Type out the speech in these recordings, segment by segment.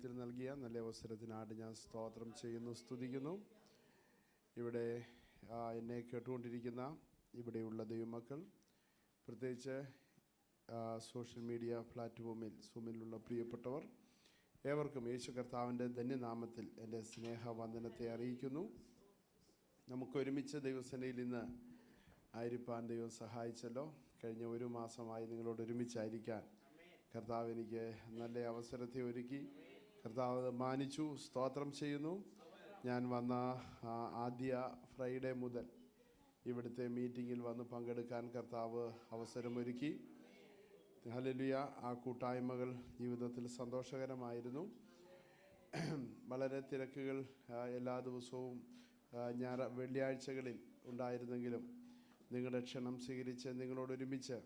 ജീവിതത്തിൽ നൽകിയ നല്ല അവസരത്തിനായിട്ട് ഞാൻ സ്തോത്രം ചെയ്യുന്നു, സ്തുതിക്കുന്നു. ഇവിടെ എന്നെ കേട്ടുകൊണ്ടിരിക്കുന്ന ഇവിടെയുള്ള ദൈവമക്കൾ, പ്രത്യേകിച്ച് സോഷ്യൽ മീഡിയ പ്ലാറ്റ്ഫോമിൽ സൂമിലുള്ള പ്രിയപ്പെട്ടവർ ഏവർക്കും യേശു കർത്താവിൻ്റെ ധന്യനാമത്തിൽ എൻ്റെ സ്നേഹവന്ദനത്തെ അറിയിക്കുന്നു. നമുക്ക് ഒരുമിച്ച് ദൈവസേനയിൽ ഇന്ന് ആയിരിക്കാൻ ദൈവം സഹായിച്ചല്ലോ. കഴിഞ്ഞ ഒരു മാസമായി നിങ്ങളോട് ഒരുമിച്ചായിരിക്കാൻ കർത്താവ് എനിക്ക് നല്ല അവസരത്തെ ഒരുക്കി. കർത്താവ് മാനിച്ചു, സ്തോത്രം ചെയ്യുന്നു. ഞാൻ വന്ന ആദ്യ ഫ്രൈഡേ മുതൽ ഇവിടുത്തെ മീറ്റിങ്ങിൽ വന്ന് പങ്കെടുക്കാൻ കർത്താവ് അവസരമൊരുക്കി. ഹല്ലേലൂയ. ആ കൂട്ടായ്മകൾ ജീവിതത്തിൽ സന്തോഷകരമായിരുന്നു. വളരെ തിരക്കുകൾ എല്ലാ ദിവസവും വെള്ളിയാഴ്ചകളിൽ ഉണ്ടായിരുന്നെങ്കിലും നിങ്ങളുടെ ക്ഷണം സ്വീകരിച്ച് നിങ്ങളോടൊരുമിച്ച്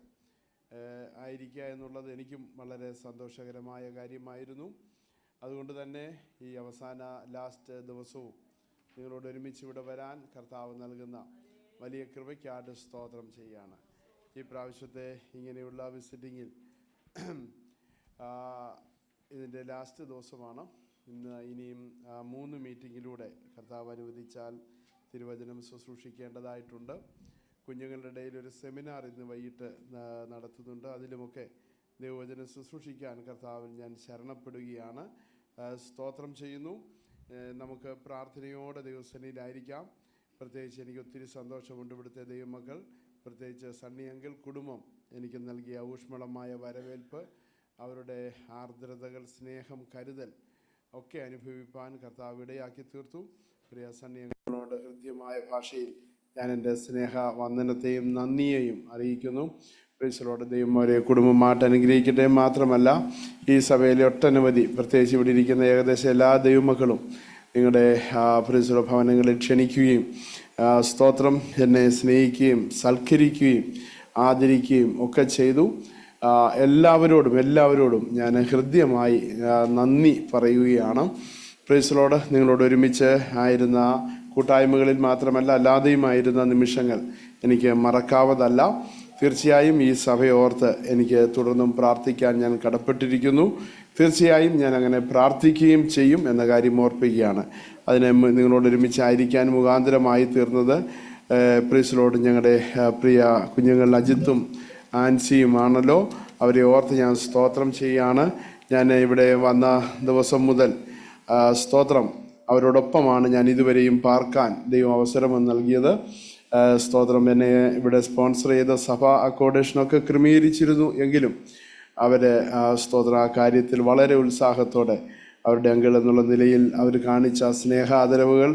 ആയിരിക്കുക എന്നുള്ളത് എനിക്കും വളരെ സന്തോഷകരമായ കാര്യമായിരുന്നു. അതുകൊണ്ട് തന്നെ ഈ അവസാന ലാസ്റ്റ് ദിവസവും നിങ്ങളോടൊരുമിച്ച് ഇവിടെ വരാൻ കർത്താവ് നൽകുന്ന വലിയ കൃപയ്ക്കായിട്ട് സ്തോത്രം ചെയ്യുകയാണ്. ഈ പ്രാവശ്യത്തെ ഇങ്ങനെയുള്ള വിസിറ്റിങ്ങിൽ ഇതിൻ്റെ ലാസ്റ്റ് ദിവസമാണ്. ഇനിയും 3 മീറ്റിങ്ങിലൂടെ കർത്താവ് അനുവദിച്ചാൽ തിരുവചനം ശുശ്രൂഷിക്കേണ്ടതായിട്ടുണ്ട്. കുഞ്ഞുങ്ങളുടെ ഇടയിൽ ഒരു സെമിനാർ ഇന്ന് വൈകിട്ട് നടത്തുന്നുണ്ട്. അതിലുമൊക്കെ ദൈവവചനം ശുശ്രൂഷിക്കാൻ കർത്താവിൽ ഞാൻ ശരണപ്പെടുകയാണ്. സ്തോത്രം ചെയ്യുന്നു. നമുക്ക് പ്രാർത്ഥനയോടെ ദൈവസന്നിധിയിലായിരിക്കാം. പ്രത്യേകിച്ച് എനിക്ക് ഒത്തിരി സന്തോഷമുണ്ട്. ഇവിടുത്തെ ദൈവമക്കൾ, പ്രത്യേകിച്ച് സണ്ണി അങ്കിൾ കുടുംബം എനിക്ക് നൽകിയ ഊഷ്മളമായ വരവേൽപ്പ്, അവരുടെ ആർദ്രതകൾ, സ്നേഹം, കരുതൽ ഒക്കെ അനുഭവിപ്പാൻ കർത്താവ് ഇടയാക്കി തീർത്തു. പ്രിയ സണ്ണി അങ്കിളിനോട് ഹൃദ്യമായ ഭാഷയിൽ ഞാൻ എൻ്റെ സ്നേഹവന്ദനത്തെയും നന്ദിയെയും അറിയിക്കുന്നു. പ്രൈസലോട് ദൈവം അവരെ കുടുംബമായിട്ട് അനുഗ്രഹിക്കട്ടെ. മാത്രമല്ല ഈ സഭയിലെ ഒട്ടനവധി, പ്രത്യേകിച്ച് ഇവിടെ ഇരിക്കുന്ന ഏകദേശം എല്ലാ ദൈവമക്കളും നിങ്ങളുടെ പ്രൈസലോ ഭവനങ്ങളിൽ ക്ഷണിക്കുകയും സ്തോത്രം എന്നെ സ്നേഹിക്കുകയും സൽക്കരിക്കുകയും ആദരിക്കുകയും ഒക്കെ ചെയ്തു. എല്ലാവരോടും ഞാൻ ഹൃദ്യമായി നന്ദി പറയുകയാണ്. പ്രൈസലോട് നിങ്ങളോട് ഒരുമിച്ച് ആയിരുന്ന കൂട്ടായ്മകളിൽ മാത്രമല്ല അല്ലാതെയുമായിരുന്ന നിമിഷങ്ങൾ എനിക്ക് മറക്കാവതല്ല. തീർച്ചയായും ഈ സഭയോർത്ത് എനിക്ക് തുടർന്നും പ്രാർത്ഥിക്കാൻ ഞാൻ കടപ്പെട്ടിരിക്കുന്നു. തീർച്ചയായും ഞാൻ അങ്ങനെ പ്രാർത്ഥിക്കുകയും ചെയ്യും എന്ന കാര്യം ഓർപ്പിക്കുകയാണ്. അതിനെ നിങ്ങളോട് ഒരുമിച്ചായിരിക്കാൻ മുഖാന്തരമായി തീർന്നത് പ്രീസിലോട് ഞങ്ങളുടെ പ്രിയ കുഞ്ഞുങ്ങൾ അജിത്തും ആൻസിയുമാണല്ലോ. അവരെ ഓർത്ത് ഞാൻ സ്തോത്രം ചെയ്യുകയാണ്. ഞാൻ ഇവിടെ വന്ന ദിവസം മുതൽ സ്തോത്രം അവരോടൊപ്പമാണ് ഞാൻ ഇതുവരെയും പാർക്കാൻ ദൈവം അവസരം നൽകിയത്. സ്തോത്രം. എന്നെ ഇവിടെ സ്പോൺസർ ചെയ്ത സഭ അക്കോമഡേഷനൊക്കെ ക്രമീകരിച്ചിരുന്നു എങ്കിലും അവർ സ്തോത്രം ആ കാര്യത്തിൽ വളരെ ഉത്സാഹത്തോടെ അവരുടെ അങ്കിൾ എന്നുള്ള നിലയിൽ അവർ കാണിച്ച സ്നേഹാദരവുകൾ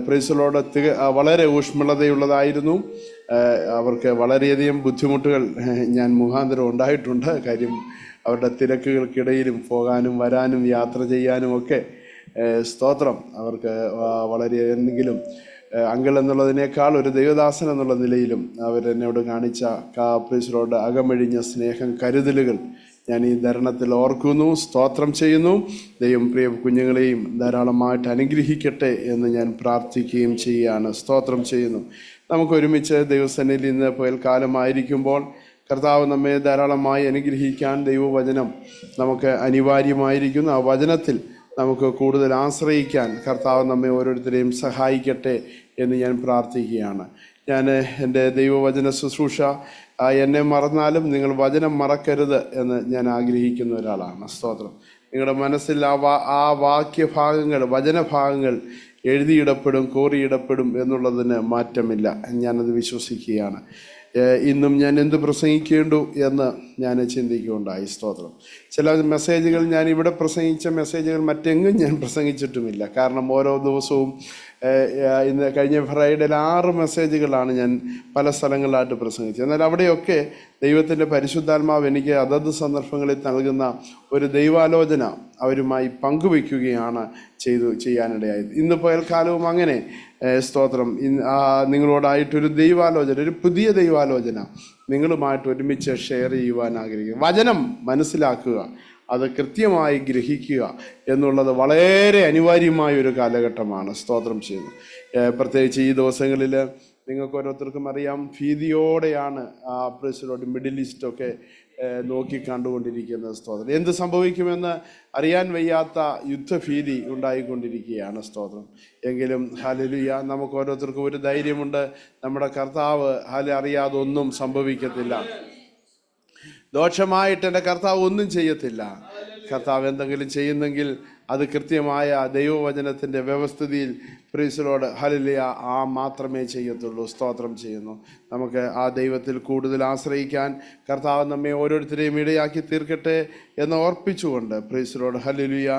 പ്രൈസലോട് വളരെ ഊഷ്മളതയുള്ളതായിരുന്നു. അവർക്ക് വളരെയധികം ബുദ്ധിമുട്ടുകൾ ഞാൻ മുഖാന്തരം ഉണ്ടായിട്ടുണ്ട്. കാര്യം അവരുടെ തിരക്കുകൾക്കിടയിലും പോകാനും വരാനും യാത്ര ചെയ്യാനും ഒക്കെ സ്തോത്രം അവർക്ക് വളരെ എന്തെങ്കിലും അങ്കിൾ എന്നുള്ളതിനേക്കാൾ ഒരു ദൈവദാസൻ എന്നുള്ള നിലയിലും അവരെന്നോട് കാണിച്ച പ്രീസലോട് അകമഴിഞ്ഞ സ്നേഹം, കരുതലുകൾ ഞാൻ ഈ ധരണത്തിൽ ഓർക്കുന്നു, സ്തോത്രം ചെയ്യുന്നു. ദൈവം പ്രിയ കുഞ്ഞുങ്ങളെയും ധാരാളമായിട്ട് അനുഗ്രഹിക്കട്ടെ എന്ന് ഞാൻ പ്രാർത്ഥിക്കുകയും ചെയ്യുകയാണ്, സ്തോത്രം ചെയ്യുന്നു. നമുക്ക് ഒരുമിച്ച് ദൈവസന്നിധിയിൽ ഇന്ന് പകൽക്കാലമായിരിക്കുമ്പോൾ കർത്താവ് നമ്മെ ധാരാളമായി അനുഗ്രഹിക്കാൻ ദൈവവചനം നമുക്ക് അനിവാര്യമായിരിക്കുന്നു. ആ വചനത്തിൽ നമുക്ക് കൂടുതൽ ആശ്രയിക്കാൻ കർത്താവ് നമ്മെ ഓരോരുത്തരെയും സഹായിക്കട്ടെ എന്ന് ഞാൻ പ്രാർത്ഥിക്കുകയാണ്. ഞാൻ എൻ്റെ ദൈവവചന ശുശ്രൂഷ എന്നെ മറന്നാലും നിങ്ങൾ വചനം മറക്കരുത് എന്ന് ഞാൻ ആഗ്രഹിക്കുന്ന ഒരാളാണ്. സ്തോത്രം. നിങ്ങളുടെ മനസ്സിൽ ആ വാക്യഭാഗങ്ങൾ, വചനഭാഗങ്ങൾ എഴുതിയിടപ്പെടും, കോറിയിടപ്പെടും എന്നുള്ളതിന് മാറ്റമില്ല. ഞാനത് വിശ്വസിക്കുകയാണ്. ഇന്നും ഞാൻ എന്ത് പ്രസംഗിക്കേണ്ടു എന്ന് ഞാൻ ചിന്തിക്കുകയുണ്ടായി. സ്തോത്രം. ചില മെസ്സേജുകൾ, ഞാൻ ഇവിടെ പ്രസംഗിച്ച മെസ്സേജുകൾ മറ്റെങ്ങും ഞാൻ പ്രസംഗിച്ചിട്ടുമില്ല. കാരണം ഓരോ ദിവസവും ഇന്ന് കഴിഞ്ഞ ഫ്രൈഡേയിൽ 6 മെസ്സേജുകളാണ് ഞാൻ പല സ്ഥലങ്ങളിലായിട്ട് പ്രസംഗിച്ചത്. എന്നാൽ അവിടെയൊക്കെ ദൈവത്തിൻ്റെ പരിശുദ്ധാത്മാവ് എനിക്ക് അതത് സന്ദർഭങ്ങളിൽ നൽകുന്ന ഒരു ദൈവാലോചന അവരുമായി പങ്കുവയ്ക്കുകയാണ് ചെയ്യാനിടയായത്. ഇന്ന് പകൽക്കാലവും അങ്ങനെ സ്തോത്രം നിങ്ങളോടായിട്ടൊരു ദൈവാലോചന, ഒരു പുതിയ ദൈവാലോചന നിങ്ങളുമായിട്ട് ഒരുമിച്ച് ഷെയർ ചെയ്യുവാൻ ആഗ്രഹിക്കുന്നു. വചനം മനസ്സിലാക്കുക, അത് കൃത്യമായി ഗ്രഹിക്കുക എന്നുള്ളത് വളരെ അനിവാര്യമായ ഒരു കാലഘട്ടമാണ്. സ്തോത്രം ചെയ്യുന്നു. പ്രത്യേകിച്ച് ഈ ദിവസങ്ങളിൽ നിങ്ങൾക്ക് ഓരോരുത്തർക്കും അറിയാം, ഭീതിയോടെയാണ് പ്രസിലോട്ട് മിഡിൽ ഈസ്റ്റൊക്കെ നോക്കി കണ്ടുകൊണ്ടിരിക്കുന്നത്. സ്തോത്രം. എന്ത് സംഭവിക്കുമെന്ന് അറിയാൻ വയ്യാത്ത യുദ്ധഭീതി ഉണ്ടായിക്കൊണ്ടിരിക്കുകയാണ്. സ്തോത്രം. എങ്കിലും ഹല്ലേലൂയ, നമുക്ക് ഓരോരുത്തർക്കും ഒരു ധൈര്യമുണ്ട്. നമ്മുടെ കർത്താവ് അറിയാതെ ഒന്നും സംഭവിക്കത്തില്ല. ദോഷമായിട്ട് എൻ്റെ കർത്താവ് ഒന്നും ചെയ്യത്തില്ല. കർത്താവ് എന്തെങ്കിലും ചെയ്യുന്നെങ്കിൽ അത് കൃത്യമായ ദൈവവചനത്തിൻ്റെ വ്യവസ്ഥിതിയിൽ പ്രീസലോട് ഹല്ലേലൂയ മാത്രമേ ചെയ്യത്തുള്ളൂ. സ്തോത്രം ചെയ്യുന്നു. നമുക്ക് ആ ദൈവത്തിൽ കൂടുതൽ ആശ്രയിക്കാൻ കർത്താവ് നമ്മെ ഓരോരുത്തരെയും ഇടയാക്കി തീർക്കട്ടെ എന്ന് ഓർപ്പിച്ചുകൊണ്ട് പ്രീസലോട് ഹല്ലേലൂയ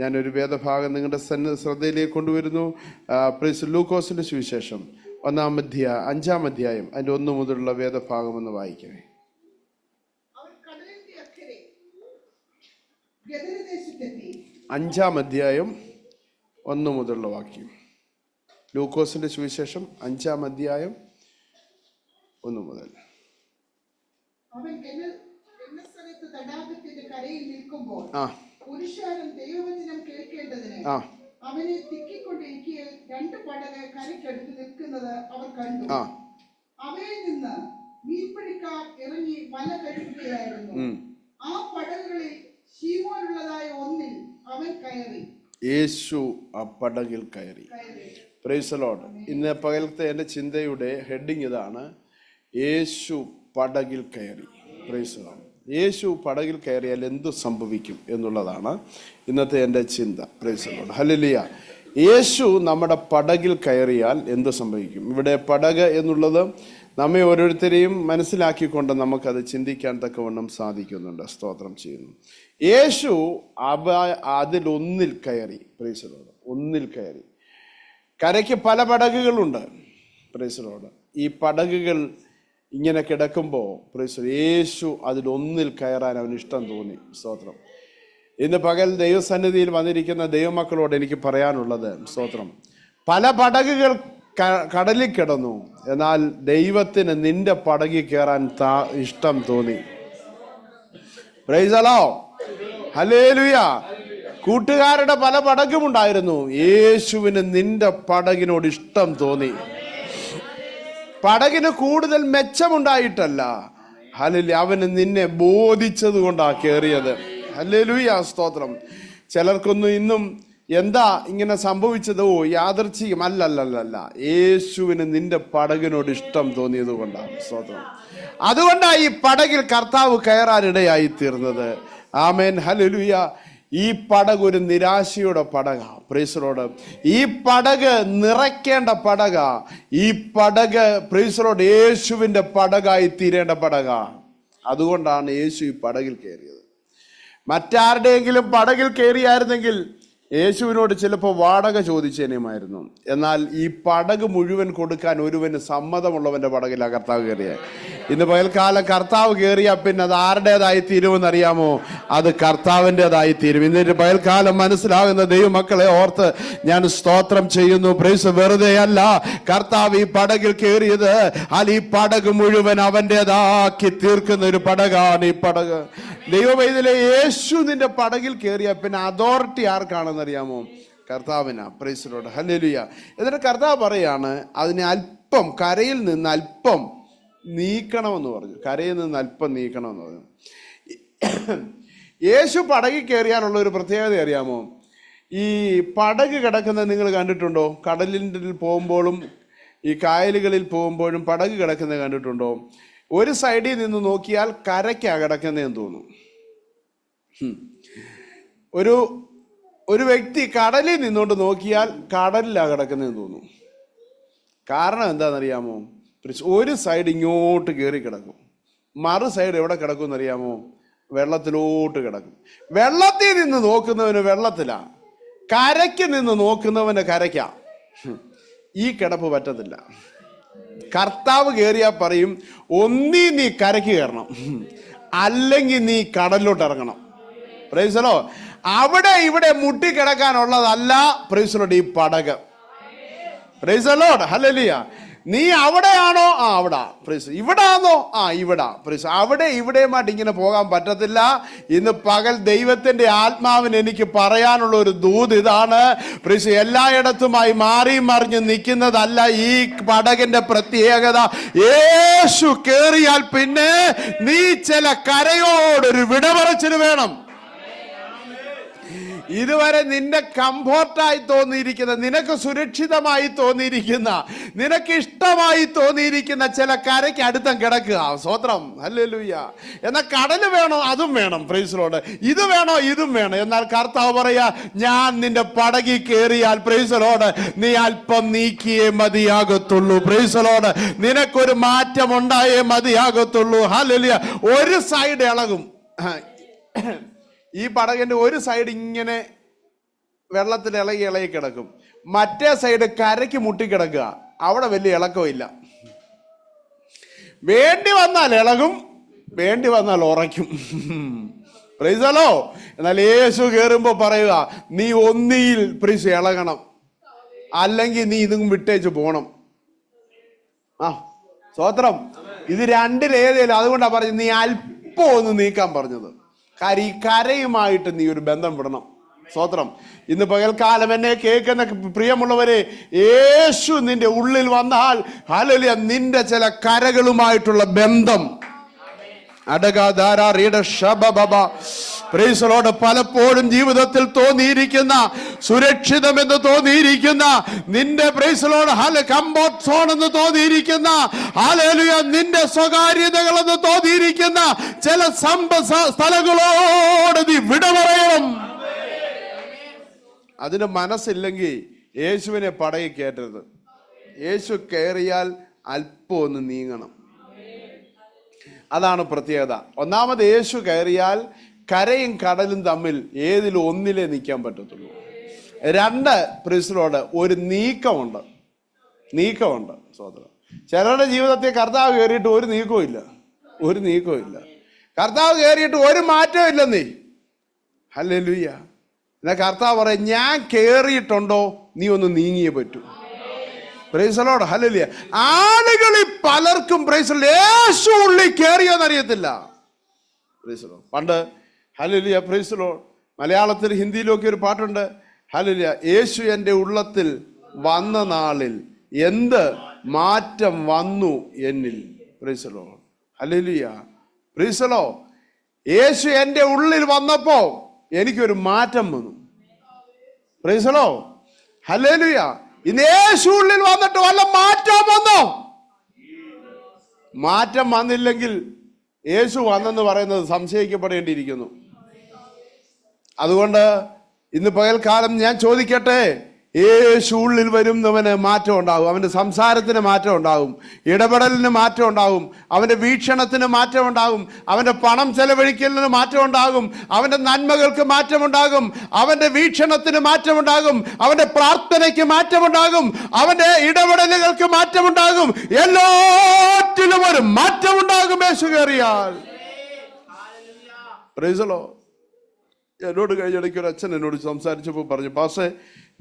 ഞാനൊരു വേദഭാഗം നിങ്ങളുടെ ശ്രദ്ധയിലേക്ക് കൊണ്ടുവരുന്നു. പ്രീസ് ലൂക്കോസിൻ്റെ സുവിശേഷം 5-ാം അധ്യായം അതിൻ്റെ 1 മുതലുള്ള വേദഭാഗം ഒന്ന് വായിക്കണേ. 5-ാം അധ്യായം 1 മുതലുള്ള വാക്യം. ലൂക്കോസിന്റെ സുവിശേഷം 5-ാം അധ്യായം 1 മുതൽ. അവൻ ഗെന്നസറത്ത് തടാകത്തിന്റെ കരയിൽ നിൽക്കുമ്പോൾ പുരുഷാരം ദൈവവചനം കേൾക്കേണ്ടതിന് അവനെ തിക്കിക്കൊണ്ടിരിക്കെ 2 പടക് കരയ്ക്കടുത്ത് നിൽക്കുന്നത് അവർ കണ്ടു. അവയിൽ നിന്ന് മീൻപിടിക്കാർ ഇറങ്ങി വല കഴുകുകയായിരുന്നു. ആ പടകുകളിൽ ശീമോനുള്ളതായ ഒന്നിൽ അവൻ കയറി. യേശു ആ പടകിൽ കയറി. Price the Lord. ഇന്ന് പകലത്തെ എൻ്റെ ചിന്തയുടെ ഹെഡിങ് ഇതാണ്, യേശു പടകിൽ കയറി. Price the Lord. യേശു പടകിൽ കയറിയാൽ എന്തു സംഭവിക്കും എന്നുള്ളതാണ് ഇന്നത്തെ എൻ്റെ ചിന്ത. Price the Lord. ഹല്ലേലൂയ. യേശു നമ്മുടെ പടകിൽ കയറിയാൽ എന്തു സംഭവിക്കും? ഇവിടെ പടക് എന്നുള്ളത് നമ്മെ ഓരോരുത്തരെയും മനസ്സിലാക്കിക്കൊണ്ട് നമുക്കത് ചിന്തിക്കാൻ തക്കവണ്ണം സാധിക്കുന്നുണ്ട്. സ്തോത്രം ചെയ്യുന്നു. യേശു അതിലൊന്നിൽ കയറി. Price the Lord. ഒന്നിൽ കയറി. കരയ്ക്ക് പല പടകുകളുണ്ട്. Price the Lord. ഈ പടകുകൾ ഇങ്ങനെ കിടക്കുമ്പോൾ പ്രൈസ് യേശു അതിലൊന്നിൽ കയറാൻ അവന് ഇഷ്ടം തോന്നി. സ്തോത്രം. ഇന്ന് പകൽ ദൈവസന്നിധിയിൽ വന്നിരിക്കുന്ന ദൈവമക്കളോട് എനിക്ക് പറയാനുള്ളത്, സ്തോത്രം, പല പടകുകൾ കടലിൽ കിടന്നു, എന്നാൽ ദൈവത്തിന് നിന്റെ പടകിൽ കയറാൻ ഇഷ്ടം തോന്നി. Price the Lord. ഹല്ലേലൂയ. കൂട്ടുകാരുടെ പല പടകുമുണ്ടായിരുന്നു, യേശുവിന് നിന്റെ പടകിനോട് ഇഷ്ടം തോന്നി. പടകിന് കൂടുതൽ മെച്ചമുണ്ടായിട്ടല്ല, ഹല്ലേലൂയ, അവന് നിന്നെ ബോധിച്ചത് കൊണ്ടാ കയറിയത്. ഹല്ലേലൂയ. സ്തോത്രം. ചിലർക്കൊന്നും ഇന്നും എന്താ ഇങ്ങനെ സംഭവിച്ചത്? യാദർച്ഛികം അല്ലല്ലല്ല, യേശുവിന് നിന്റെ പടകിനോട് ഇഷ്ടം തോന്നിയത് കൊണ്ടാണ്. സ്തോത്രം. അതുകൊണ്ടാണ് ഈ പടകിൽ കർത്താവ് കയറാനിടയായി തീർന്നത്. ആമേൻ. ഹല്ലേലൂയ. ഈ പടക് ഒരു നിരാശയുടെ പടകാ. Price the Lord. ഈ പടക് നിറയ്ക്കേണ്ട പടകാ. ഈ പടക് പ്രൈസ് ദി ലോർഡ് യേശുവിന്റെ പടകായി തീരേണ്ട പടകാ. അതുകൊണ്ടാണ് യേശു ഈ പടകിൽ കയറിയത്. മറ്റാരുടെയെങ്കിലും പടകിൽ കയറിയായിരുന്നെങ്കിൽ യേശുവിനോട് ചിലപ്പോൾ വാടക ചോദിച്ചേനുമായിരുന്നു. എന്നാൽ ഈ പടക് മുഴുവൻ കൊടുക്കാൻ ഒരുവന് സമ്മതമുള്ളവന്റെ പടകിലാണ് കർത്താവ് കയറിയത്. ഇന്ന് പകൽക്കാലം കർത്താവ് കയറിയാൽ പിന്നെ അത് ആരുടേതായി തീരുമെന്ന് അറിയാമോ? അത് കർത്താവിൻ്റെതായി തീരും. ഇന്നൊരു പകൽക്കാലം മനസ്സിലാകുന്ന ദൈവമക്കളെ ഓർത്ത് ഞാൻ സ്തോത്രം ചെയ്യുന്നു. പ്രൈസ്. വെറുതെ അല്ല കർത്താവ് ഈ പടകിൽ കയറിയത്, ഈ പടക് മുഴുവൻ അവൻ്റെതാക്കി തീർക്കുന്ന ഒരു പടകാണ് ഈ പടക്. ദൈവവൈദ്യയിലെ യേശു നിന്റെ പടകിൽ കയറിയ പിന്നെ അതോറിറ്റി ആർക്കാണെന്നറിയാമോ? കർത്താവിനാ. Praise the Lord. ഹല്ലേലൂയ. എന്നിട്ട് കർത്താവ് പറയാണ്, അതിനെ അല്പം കരയിൽ നിന്ന് അല്പം നീക്കണമെന്ന് പറഞ്ഞു. കരയിൽ നിന്ന് അല്പം നീക്കണമെന്ന് പറഞ്ഞു. യേശു പടകിൽ കയറിയാലുള്ള ഒരു പ്രത്യേകത അറിയാമോ? ഈ പടക് കിടക്കുന്നത് നിങ്ങൾ കണ്ടിട്ടുണ്ടോ? കടലിൽ പോകുമ്പോഴും ഈ കായലുകളിൽ പോകുമ്പോഴും പടക് കിടക്കുന്നത് കണ്ടിട്ടുണ്ടോ? ഒരു സൈഡിൽ നിന്ന് നോക്കിയാൽ കരയ്ക്കാ കിടക്കുന്നതെന്ന് തോന്നും. ഒരു വ്യക്തി കടലിൽ നിന്നുകൊണ്ട് നോക്കിയാൽ കടലിലാണ് കിടക്കുന്നതെന്ന് തോന്നും. കാരണം എന്താണെന്നറിയാമോ? ഒരു സൈഡ് ഇങ്ങോട്ട് കയറി കിടക്കും, മറു സൈഡ് എവിടെ കിടക്കും എന്നറിയാമോ? വെള്ളത്തിലോട്ട് കിടക്കും. വെള്ളത്തിൽ നിന്ന് നോക്കുന്നവന് വെള്ളത്തിലാ, കരയ്ക്ക് നിന്ന് നോക്കുന്നവന് കരയ്ക്കാ. ഈ കിടപ്പ് പറ്റത്തില്ല. കർത്താവ് കയറിയാ പറയും, ഒന്നീ നീ കരയ്ക്ക് കയറണം, അല്ലെങ്കിൽ നീ കടലിലോട്ട് ഇറങ്ങണം. Praise the Lord. അവിടെ ഇവിടെ മുട്ടിക്കിടക്കാനുള്ളതല്ല പ്രൈസ് ദി ലോർഡ് ഈ പടക്. Praise the Lord. ഹല്ലേലൂയ. നീ അവിടെയാണോ? അവിടെ. ഇവിടാണോ? ഇവിടെ. അവിടെ ഇവിടെയുമായിട്ട് ഇങ്ങനെ പോകാൻ പറ്റത്തില്ല. ഇന്ന് പകൽ ദൈവത്തിന്റെ ആത്മാവിന് എനിക്ക് പറയാനുള്ള ഒരു ദൂത് ഇതാണ്. എല്ലായിടത്തുമായി മാറിയും മറിഞ്ഞ് നിൽക്കുന്നതല്ല ഈ പടകിന്റെ പ്രത്യേകത. യേശു കേറിയാൽ പിന്നെ നീ ചില കരയോടൊരു വിടപറച്ചിന് വേണം. ഇതുവരെ നിന്റെ കംഫോർട്ടായി തോന്നിയിരിക്കുന്ന, നിനക്ക് സുരക്ഷിതമായി തോന്നിയിരിക്കുന്ന, നിനക്ക് ഇഷ്ടമായി തോന്നിയിരിക്കുന്ന ചില കരയ്ക്ക് അടുത്തം കിടക്കുക. സ്തോത്രം, ഹല്ലേലൂയ. എന്നാൽ കടല് വേണോ? അതും വേണം. Praise Lord. ഇത് വേണോ? ഇതും വേണം. എന്നാൽ കർത്താവ് പറയാ, ഞാൻ നിന്റെ പടകിൽ കയറിയാൽ പ്രൈസ് ലോർഡ് നീ അല്പം നീക്കിയേ മതിയാകത്തുള്ളൂ. Praise Lord. നിനക്കൊരു മാറ്റം ഉണ്ടായേ മതിയാകത്തുള്ളൂ. ഹല്ലേലൂയ. ഒരു സൈഡ് ഇളകും. ഈ പടകിന്റെ ഒരു സൈഡ് ഇങ്ങനെ വെള്ളത്തിൽ ഇളകി കിടക്കും, മറ്റേ സൈഡ് കരയ്ക്ക് മുട്ടിക്കിടക്കുക. അവിടെ വലിയ ഇളക്കമില്ല. വേണ്ടി വന്നാൽ ഇളകും, വേണ്ടി വന്നാൽ ഉറയ്ക്കും. പ്രൈസലോ. എന്നാൽ യേശു കയറുമ്പോ പറയുക, നീ ഒന്നിയിൽ പ്രീസ് ഇളകണം, അല്ലെങ്കിൽ നീ ഇതും വിട്ടേച്ച് പോണം. സ്തോത്രം. ഇത് രണ്ടിലേതേലും. അതുകൊണ്ടാ പറഞ്ഞത് നീ അല്പം ഒന്ന് നീക്കാൻ പറഞ്ഞത്. ഈ കരയുമായിട്ട് നീ ഒരു ബന്ധം വിടണം. സ്തോത്രം. ഇന്ന് പകൽക്കാലം എന്നെ കേൾക്കുന്ന പ്രിയമുള്ളവരെ, യേശു നിന്റെ ഉള്ളിൽ വന്നാൽ ഹല്ലേലൂയ, നിന്റെ ചില കരകളുമായിട്ടുള്ള ബന്ധം പലപ്പോഴും ജീവിതത്തിൽ തോന്നിയിരിക്കുന്ന, സുരക്ഷിതമെന്ന് തോന്നിയിരിക്കുന്ന, നിന്റെ കംഫർട്ട് സോൺ എന്ന് തോന്നിയിരിക്കുന്ന, ഹല്ലേലൂയ, നിന്റെ സ്വകാര്യതകളെന്ന് തോന്നിയിരിക്കുന്ന ചില സ്ഥലങ്ങളോട് നീ വിട പറയണം. അതിന് മനസ്സില്ലെങ്കിൽ യേശുവിനെ പടയിൽ കയറ്റരുത്. യേശു കയറിയാൽ അല്പം ഒന്ന് നീങ്ങണം. അതാണ് പ്രത്യേകത. ഒന്നാമത്, യേശു കയറിയാൽ കരയും കടലും തമ്മിൽ ഏതിലും ഒന്നിലേ നിൽക്കാൻ പറ്റത്തുള്ളൂ. രണ്ട്, പ്രിയരോട് ഒരു നീക്കമുണ്ട്. സഹോദരൻ, ചിലരുടെ ജീവിതത്തിൽ കർത്താവ് കയറിയിട്ട് ഒരു നീക്കവും ഇല്ല. കർത്താവ് കയറിയിട്ട് ഒരു മാറ്റവും ഇല്ലെന്നേ. ഹല്ലേലൂയ. എന്നാ കർത്താവ് പറയും, ഞാൻ കയറിയിട്ടുണ്ടോ നീ ഒന്ന് നീങ്ങിയേ പറ്റൂ. Praise the Lord. ഹല്ലേലൂയ. ആളുകളിൽ പലർക്കും യേശു ഉള്ളിൽ കയറിയോന്നറിയത്തില്ല. Praise the Lord. പണ്ട് ഹല്ലേലൂയ, പ്രൈസ് ദി ലോർഡ്, മലയാളത്തിൽ ഹിന്ദിയിലൊക്കെ ഒരു പാട്ടുണ്ട്. ഹല്ലേലൂയ. യേശു എൻ്റെ ഉള്ളത്തിൽ വന്ന നാളിൽ എന്ത് മാറ്റം വന്നു എന്നിൽ. Praise the Lord. Hallelujah. Praise the Lord. യേശു എൻ്റെ ഉള്ളിൽ വന്നപ്പോ എനിക്കൊരു മാറ്റം വന്നു. Praise the Lord. ഹല്ലേലൂയ. ഇന്ന് യേശു ഉള്ളിൽ വന്നിട്ട് വല്ല മാറ്റം വന്നോ? മാറ്റം വന്നില്ലെങ്കിൽ യേശു വന്നെന്ന് പറയുന്നത് സംശയിക്കപ്പെടേണ്ടിയിരിക്കുന്നു. അതുകൊണ്ട് ഇന്ന് പകൽക്കാലം ഞാൻ ചോദിക്കട്ടെ, യേശു ഉള്ളിൽ വരുന്നവന് മാറ്റം ഉണ്ടാകും. അവന്റെ സംസാരത്തിന് മാറ്റം ഉണ്ടാകും, ഇടപെടലിന് മാറ്റം ഉണ്ടാകും, അവന്റെ വീക്ഷണത്തിന് മാറ്റം ഉണ്ടാകും, അവന്റെ പണം ചെലവഴിക്കലിന് മാറ്റം ഉണ്ടാകും, അവന്റെ നന്മകൾക്ക് മാറ്റമുണ്ടാകും, അവന്റെ വീക്ഷണത്തിന് മാറ്റമുണ്ടാകും, അവന്റെ പ്രാർത്ഥനയ്ക്ക് മാറ്റമുണ്ടാകും, അവന്റെ ഇടപെടലുകൾക്ക് മാറ്റമുണ്ടാകും. എല്ലാറ്റിലും ഒരു മാറ്റമുണ്ടാകും യേശു കയറിയാൽ. Price the Lord. എന്നോട് കഴിഞ്ഞിടയ്ക്ക് ഒരു അച്ഛൻ എന്നോട് സംസാരിച്ചപ്പോൾ പറഞ്ഞു, പാസ്റ്റേ,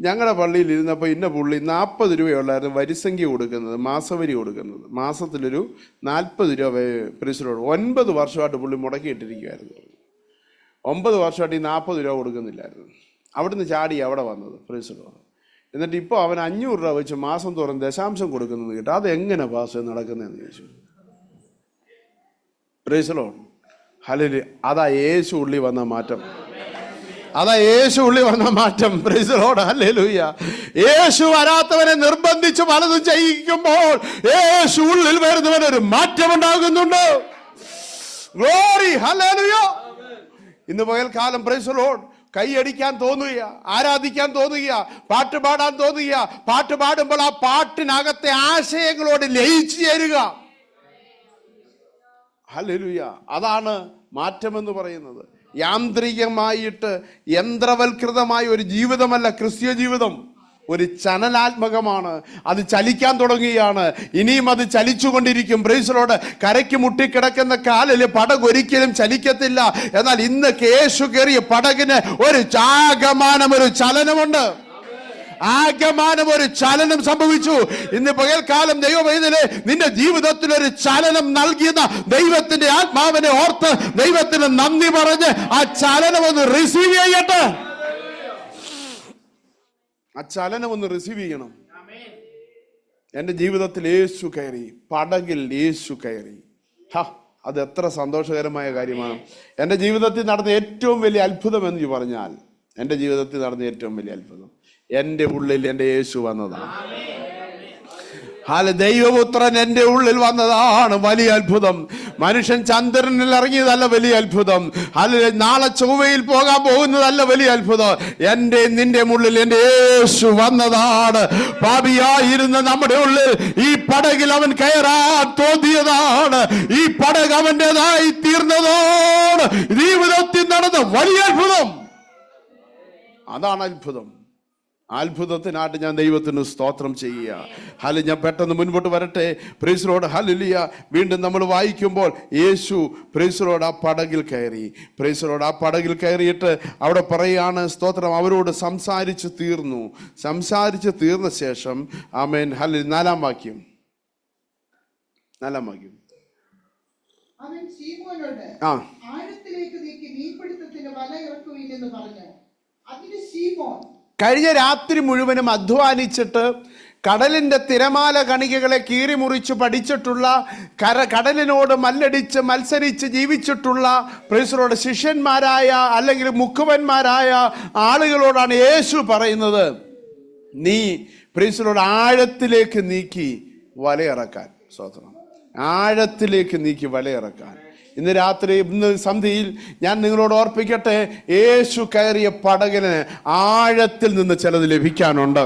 ഞങ്ങളുടെ പള്ളിയിൽ ഇരുന്നപ്പോൾ ഇന്ന പുള്ളി 40 രൂപയുള്ളായിരുന്നു വരിസംഖ്യ കൊടുക്കുന്നത്, മാസവരി കൊടുക്കുന്നത്. മാസത്തിലൊരു 40 രൂപ പ്രിയരോട് 9 വർഷമായിട്ട് പുള്ളി മുടക്കിയിട്ടിരിക്കുമായിരുന്നു. 9 വർഷമായിട്ട് ഈ 40 രൂപ കൊടുക്കുന്നില്ലായിരുന്നു. അവിടുന്ന് ചാടി അവിടെ വന്നത് പ്രിയരോട്. എന്നിട്ട് ഇപ്പോൾ അവൻ 500 രൂപ വെച്ച് മാസം തോറും ദശാംശം കൊടുക്കുന്നത് കേട്ടോ. അതെങ്ങനെ പാസ്റ്റേ നടക്കുന്നതെന്ന് ചോദിച്ചു. പ്രിയരോട്. ഹല്ലേലൂയ. അതാ യേശു ഉള്ളി വന്ന മാറ്റം. Price the Lord. ഹല്ലേലൂയ. യേശു വരാത്തവനെ നിർബന്ധിച്ച് പലതും ചെയ്യിക്കുമ്പോൾ യേശു ഉള്ളിൽ വരുന്നവനൊരു മാറ്റം ഉണ്ടാകുന്നുണ്ട്. ഗ്ലോറി. ഹല്ലേലൂയ. ഇന്ന് പകൽക്കാലം പ്രൈസ് ദി ലോർഡ് കൈയടിക്കാൻ തോന്നുക, ആരാധിക്കാൻ തോന്നുക, പാട്ട് പാടാൻ തോന്നുക. പാട്ട് പാടുമ്പോൾ ആ പാട്ടിനകത്തെ ആശയങ്ങളോട് ലയിച്ചു ചേരുക. ഹല്ലേലൂയ. അതാണ് മാറ്റമെന്ന് പറയുന്നത്. യാന്ത്രികമായിട്ട് യന്ത്രവൽകൃതമായ ഒരു ജീവിതമല്ല ക്രിസ്തീയ ജീവിതം. ഒരു ചലനാത്മകമാണ്. അത് ചലിക്കാൻ തുടങ്ങുകയാണ്. ഇനിയും അത് ചലിച്ചുകൊണ്ടിരിക്കും. Price the Lord. കരയ്ക്ക് മുട്ടിക്കിടക്കുന്ന കാലില് പടക് ഒരിക്കലും ചലിക്കത്തില്ല. എന്നാൽ ഇന്ന് യേശു കയറിയ പടകിന് ഒരു ചാകമാനം, ഒരു ചലനമുണ്ട്. ആകമാനം ഒരു ചലനം സംഭവിച്ചു. ഇന്ന് പകൽക്കാലം ദൈവമൈതലേ, നിന്റെ ജീവിതത്തിൽ ഒരു ചലനം നൽകിയ ദൈവത്തിന്റെ ആത്മാവിനെ ഓർത്ത് ദൈവത്തിന് നന്ദി പറഞ്ഞ് ആ ചലനം ഒന്ന് റിസീവ് ചെയ്യട്ടെ. ആ ചലനം ഒന്ന് റിസീവ് ചെയ്യണം. എന്റെ ജീവിതത്തിൽ യേശു കയറി, പടകിൽ യേശു കയറി. അത് എത്ര സന്തോഷകരമായ കാര്യമാണ്. എൻ്റെ ജീവിതത്തിൽ നടന്ന ഏറ്റവും വലിയ അത്ഭുതം എന്ന് പറഞ്ഞാൽ, എൻ്റെ ജീവിതത്തിൽ നടന്ന ഏറ്റവും വലിയ അത്ഭുതം എൻ്റെ ഉള്ളിൽ എൻ്റെ യേശു വന്നതാണ്. ദൈവപുത്രൻ എൻ്റെ ഉള്ളിൽ വന്നതാണ് വലിയ അത്ഭുതം. മനുഷ്യൻ ചന്ദ്രനിൽ ഇറങ്ങിയതല്ല വലിയ അത്ഭുതം. നാളെ ചൊവ്വയിൽ പോകാൻ പോകുന്നതല്ല വലിയ അത്ഭുതം. എൻ്റെ നിന്റെ ഉള്ളിൽ എൻ്റെ യേശു വന്നതാണ്. പാപിയായിരുന്ന നമ്മുടെ ഉള്ളിൽ ഈ പടകിൽ അവൻ കയറാൻ തോന്നിയതാണ്. ഈ പടക് അവൻ്റെതായി തീർന്നതാണ് ജീവിതത്തിൽ നടന്ന വലിയ അത്ഭുതം. അതാണ് അത്ഭുതം. അത്ഭുതത്തിനായിട്ട് ഞാൻ ദൈവത്തിന് സ്തോത്രം ചെയ്യുക. ഞാൻ പെട്ടെന്ന് മുൻപോട്ട് വരട്ടെ. Praise Lord, hallelujah. വീണ്ടും നമ്മൾ വായിക്കുമ്പോൾ യേശു പ്രൈസ് ലോർഡ് ആ പടകിൽ കയറി. പ്രൈസ് ലോർഡ് ആ പടകിൽ കയറിയിട്ട് അവിടെ പറയാണ്, സ്തോത്രം, അവരോട് സംസാരിച്ച് തീർന്നു. സംസാരിച്ച് തീർന്ന ശേഷം ആമേൻ, ഹല്ലേലൂയ. നാലാം വാക്യം അവൻ ശീമോനോട് ആഴത്തിലേക്ക് നീക്കി മീൻപിടുത്തത്തിന് വല ഇറക്കുവില്ലെന്ന് പറഞ്ഞു. അതിന് ശീമോൻ കഴിഞ്ഞ രാത്രി മുഴുവനും അധ്വാനിച്ചിട്ട് കടലിന്റെ തിരമാല കണികകളെ കീറിമുറിച്ച് പഠിച്ചിട്ടുള്ള, കടലിനോട് മല്ലടിച്ച് മത്സരിച്ച് ജീവിച്ചിട്ടുള്ള പ്രൈസലോട് ശിഷ്യന്മാരായ അല്ലെങ്കിൽ മുക്കുവന്മാരായ ആളുകളോടാണ് യേശു പറയുന്നത്, നീ പ്രൈസലോട് ആഴത്തിലേക്ക് നീക്കി വലയിറക്കാൻ. സ്വതന്ത്രം, ആഴത്തിലേക്ക് നീക്കി വലയിറക്കാൻ. ഇന്ന് രാത്രി, ഇന്ന് സന്ധ്യയിൽ ഞാൻ നിങ്ങളോട് ഓർപ്പിക്കട്ടെ, യേശു കയറിയ പടകിന് ആഴത്തിൽ നിന്ന് ചിലത് ലഭിക്കാനുണ്ട്.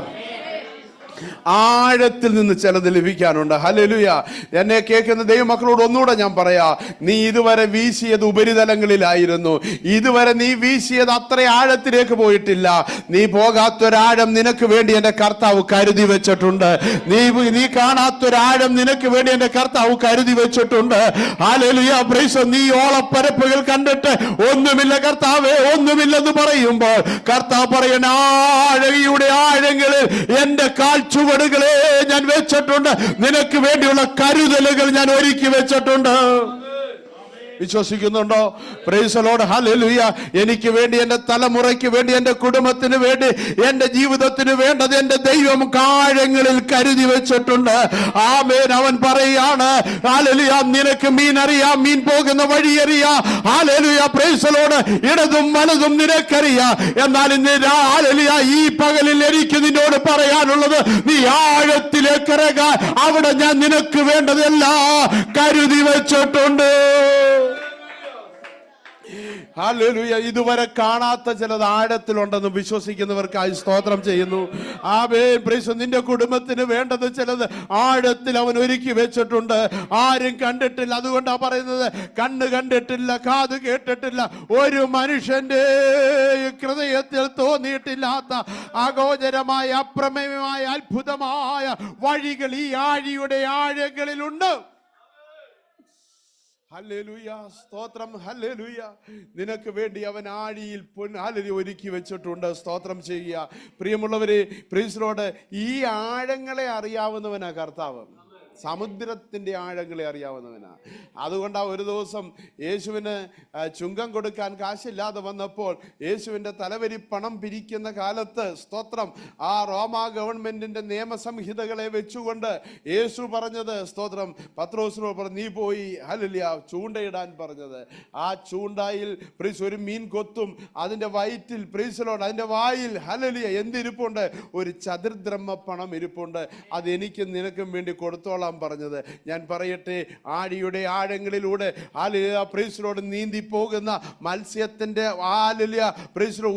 ആഴത്തിൽ നിന്ന് ചിലത് ലഭിക്കാനുണ്ട്. ഹല്ലേലൂയ. എന്നെ കേൾക്കുന്ന ദൈവമക്കളോട് ഒന്നുകൂടെ ഞാൻ പറയാ, നീ ഇതുവരെ വീശിയത് ഉപരിതലങ്ങളിലായിരുന്നു. ഇതുവരെ നീ വീശിയത് അത്ര ആഴത്തിലേക്ക് പോയിട്ടില്ല. നീ പോകാത്തൊരാഴം നിനക്ക് വേണ്ടി എന്റെ കർത്താവ് കരുതി വെച്ചിട്ടുണ്ട്. നീ കാണാത്തൊരാഴം നിനക്ക് വേണ്ടി എന്റെ കർത്താവ് കരുതി വെച്ചിട്ടുണ്ട്. ഹല്ലേലൂയ. പ്രൈസ്. നീ ഓളപ്പരപ്പുകൾ കണ്ടിട്ട് ഒന്നുമില്ല കർത്താവേ, ഒന്നുമില്ലെന്ന് പറയുമ്പോൾ കർത്താവ് പറയണ, ആഴയുടെ ആഴങ്ങളിൽ എന്റെ ചുവടുകളെ ഞാൻ വെച്ചിട്ടുണ്ട്. നിനക്ക് വേണ്ടിയുള്ള കരുതലുകൾ ഞാൻ ഒരുക്കി വെച്ചിട്ടുണ്ട്. വിശ്വസിക്കുന്നുണ്ടോ? Price the Lord, hallelujah. എനിക്ക് വേണ്ടി, എന്റെ തലമുറയ്ക്ക് വേണ്ടി, എന്റെ കുടുംബത്തിന് വേണ്ടി, എന്റെ ജീവിതത്തിന് വേണ്ടത് എന്റെ ദൈവം ആഴങ്ങളിൽ കരുതി വെച്ചിട്ടുണ്ട്. ആമേൻ. അവൻ പറയാണ്, ഹല്ലേലൂയ, നിനക്ക് മീൻ അറിയാം, മീൻ പോകുന്ന വഴി അറിയാം. ഹല്ലേലൂയ. Praise the Lord. ഇടതും വലതും നിനക്കറിയാം. എന്നാൽ ഇന്ന് ഹല്ലേലൂയ, ഈ പകലിൽ എനിക്ക് നിന്നോട് പറയാനുള്ളത്, നീ ആഴത്തിലേക്ക് ഇറങ്ങാൻ. അവിടെ ഞാൻ നിനക്ക് വേണ്ടതെല്ലാം കരുതി വെച്ചിട്ടുണ്ട്. ഹല്ലേലൂയ. ഇതുവരെ കാണാത്ത ചിലത് ആഴത്തിലുണ്ടെന്ന് വിശ്വസിക്കുന്നവർക്കായി സ്തോത്രം ചെയ്യുന്നു. ആമേൻ. പ്രൈസ്. നിന്റെ കുടുംബത്തിന് വേണ്ടത് ചിലത് ആഴത്തിൽ അവൻ ഒരുക്കി വെച്ചിട്ടുണ്ട്. ആരും കണ്ടിട്ടില്ല. അതുകൊണ്ടാ പറയുന്നത്, കണ്ണ് കണ്ടിട്ടില്ല, കാത് കേട്ടിട്ടില്ല, ഒരു മനുഷ്യന്റെ ഹൃദയത്തിൽ തോന്നിയിട്ടില്ലാത്ത അഗോചരമായ, അപ്രമേയമായ, അത്ഭുതമായ വഴികൾ ഈ ആഴിയുടെ ആഴങ്ങളിലുണ്ട്. ഹല്ലേലൂയ. സ്തോത്രം. ഹല്ലേലൂയ. നിനക്ക് വേണ്ടി അവൻ ആഴിയിൽ ഒരുക്കി വെച്ചിട്ടുണ്ട്. സ്തോത്രം ചെയ്യുക. പ്രിയമുള്ളവരെ, പ്രൈസ് ദി ലോർഡ്, ഈ ആഴങ്ങളെ അറിയാവുന്നവനാ കർത്താവ്. സമുദ്രത്തിന്റെ ആഴങ്ങളെ അറിയാവുന്നവനാ. അതുകൊണ്ടാ ഒരു ദിവസം യേശുവിന് ചുങ്കം കൊടുക്കാൻ കാശില്ലാതെ വന്നപ്പോൾ, യേശുവിന്റെ തലവരി പണം പിരിക്കുന്ന കാലത്ത്, സ്തോത്രം, ആ റോമാ ഗവൺമെന്റിന്റെ നിയമസംഹിതകളെ വെച്ചുകൊണ്ട് യേശു പറഞ്ഞത്, സ്തോത്രം, പത്രോസിനോട് പറഞ്ഞു, നീ പോയി ഹല്ലേലൂയ ചൂണ്ടയിടാൻ പറഞ്ഞത്. ആ ചൂണ്ടായിൽ പ്രീസ് ഒരു മീൻ കൊത്തും, അതിന്റെ വയറ്റിൽ പ്രീസിലോട്, അതിന്റെ വായിൽ ഹല്ലേലൂയ എന്തിരിപ്പുണ്ട്? ഒരു ചതുർദ്രഹ്മ പണം ഇരിപ്പുണ്ട്. അത് എനിക്കും നിനക്കും വേണ്ടി കൊടുത്തോളാം പറഞ്ഞത്. ഞാൻ പറയട്ടെ, ആഴിയുടെ ആഴങ്ങളിലൂടെ പ്രീസിലോട് നീന്തി പോകുന്ന മത്സ്യത്തിന്റെ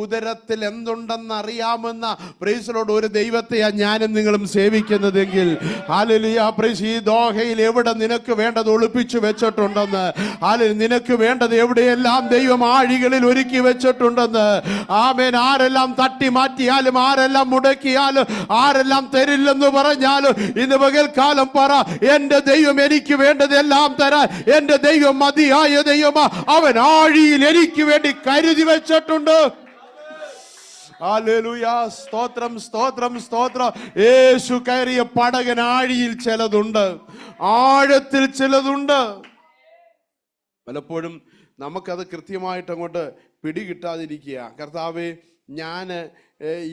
ഉദരത്തിൽ എന്തുണ്ടെന്ന് അറിയാമെന്ന പ്രീസിലോട് ഒരു ദൈവത്തെയാ ഞാനും നിങ്ങളും സേവിക്കുന്നതെങ്കിൽ, ഈ ദോഹയിൽ എവിടെ നിനക്ക് വേണ്ടത് ഒളിപ്പിച്ചു വെച്ചിട്ടുണ്ടെന്ന്, നിനക്ക് വേണ്ടത് എവിടെയെല്ലാം ദൈവം ആഴികളിൽ ഒരുക്കി വെച്ചിട്ടുണ്ടെന്ന്. ആമേൻ. ആരെല്ലാം തട്ടി മാറ്റിയാലും, ആരെല്ലാം മുടക്കിയാലും, ആരെല്ലാം തരില്ലെന്ന് പറഞ്ഞാലും, ഇന്ന് പകൽക്കാലം പറ, എന്റെ ദൈവം എനിക്ക് വേണ്ടതെല്ലാം തരാൻ എന്റെ ദൈവം മതിയായ ദൈവമാ. അവൻ ആഴിയിൽ എനിക്ക് വേണ്ടി കരുതി വെച്ചിട്ടുണ്ട്. ഹല്ലേലൂയ. സ്തോത്രം, സ്തോത്രം, സ്തോത്രം. യേശു കയറിയ പടകൻ ആഴിയിൽ ചിലതുണ്ട്, ആഴത്തിൽ ചിലതുണ്ട്. പലപ്പോഴും നമുക്കത് കൃത്യമായിട്ട് അങ്ങോട്ട് പിടികിട്ടാതിരിക്കുക. കർത്താവേ, ഞാൻ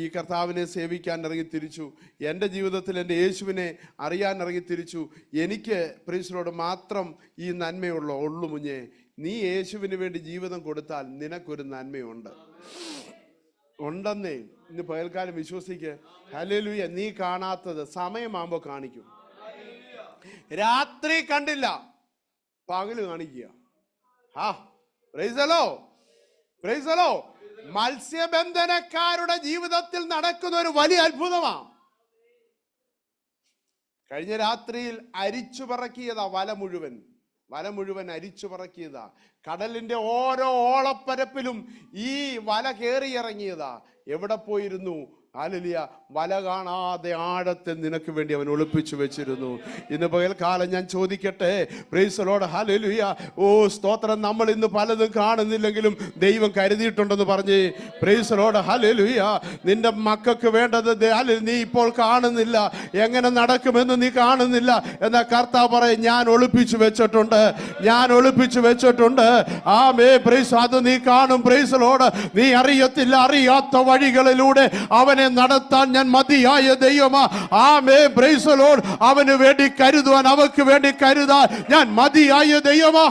ഈ കർത്താവിനെ സേവിക്കാൻ ഇറങ്ങിത്തിരിച്ചു, എൻ്റെ ജീവിതത്തിൽ എൻ്റെ യേശുവിനെ അറിയാൻ ഇറങ്ങിത്തിരിച്ചു, എനിക്ക് പ്രീസിനോട് മാത്രം ഈ നന്മയുള്ളൂ മുഞ്ഞേ. നീ യേശുവിന് വേണ്ടി ജീവിതം കൊടുത്താൽ നിനക്കൊരു നന്മയുണ്ട്, ഉണ്ടെന്നേ. ഇന്ന് പകൽക്കാലം വിശ്വസിക്ക്. ഹല്ലേലൂയ. നീ കാണാത്തത് സമയമാകുമ്പോൾ കാണിക്കും. രാത്രി കണ്ടില്ല, പകല് കാണിക്കുക. Praise the lord, praise the lord. മത്സ്യബന്ധനക്കാരുടെ ജീവിതത്തിൽ നടക്കുന്ന ഒരു വലിയ അത്ഭുതമാണ്. കഴിഞ്ഞ രാത്രിയിൽ അരിച്ചു പറക്കിയതാ വല മുഴുവൻ അരിച്ചു പറക്കിയതാ. കടലിന്റെ ഓരോ ഓളപ്പരപ്പിലും ഈ വല കയറിയിറങ്ങിയതാ. എവിടെ പോയിരുന്നു? ഹല്ലേലൂയ. വല കാണാതെ ആഴത്തിൽ നിനക്ക് വേണ്ടി അവൻ ഒളിപ്പിച്ചു വെച്ചിരുന്നു. ഇന്ന് പകൽക്കാലം ഞാൻ ചോദിക്കട്ടെ, പ്രൈസ് ദി ലോർഡ്, ഹല്ലേലൂയ. ഓ സ്തോത്രം. നമ്മൾ ഇന്ന് പലതും കാണുന്നില്ലെങ്കിലും ദൈവം കരുതിയിട്ടുണ്ടെന്ന് പറഞ്ഞ് പ്രൈസ് ദി ലോർഡ്, ഹല്ലേലൂയ. നിന്റെ മക്കൾക്ക് വേണ്ടത് നീ ഇപ്പോൾ കാണുന്നില്ല, എങ്ങനെ നടക്കുമെന്ന് നീ കാണുന്നില്ല. എന്നാൽ കർത്താവ് പറയും, ഞാൻ ഒളിപ്പിച്ചു വെച്ചിട്ടുണ്ട്, ഞാൻ ഒളിപ്പിച്ചു വെച്ചിട്ടുണ്ട്. ആമേ, പ്രൈസ്. അത് നീ കാണും. Price the Lord. നീ അറിയാത്ത വഴികളിലൂടെ അവനെ നടത്താൻ ഞാൻ മതിയായ ദൈവമാ. ആമേൻ, പ്രൈസ് ദി ലോർഡ്. അവന് വേണ്ടി കരുതുവാൻ, അവർക്ക് വേണ്ടി കരുതാൻ ഞാൻ മതിയായ ദൈവമാ.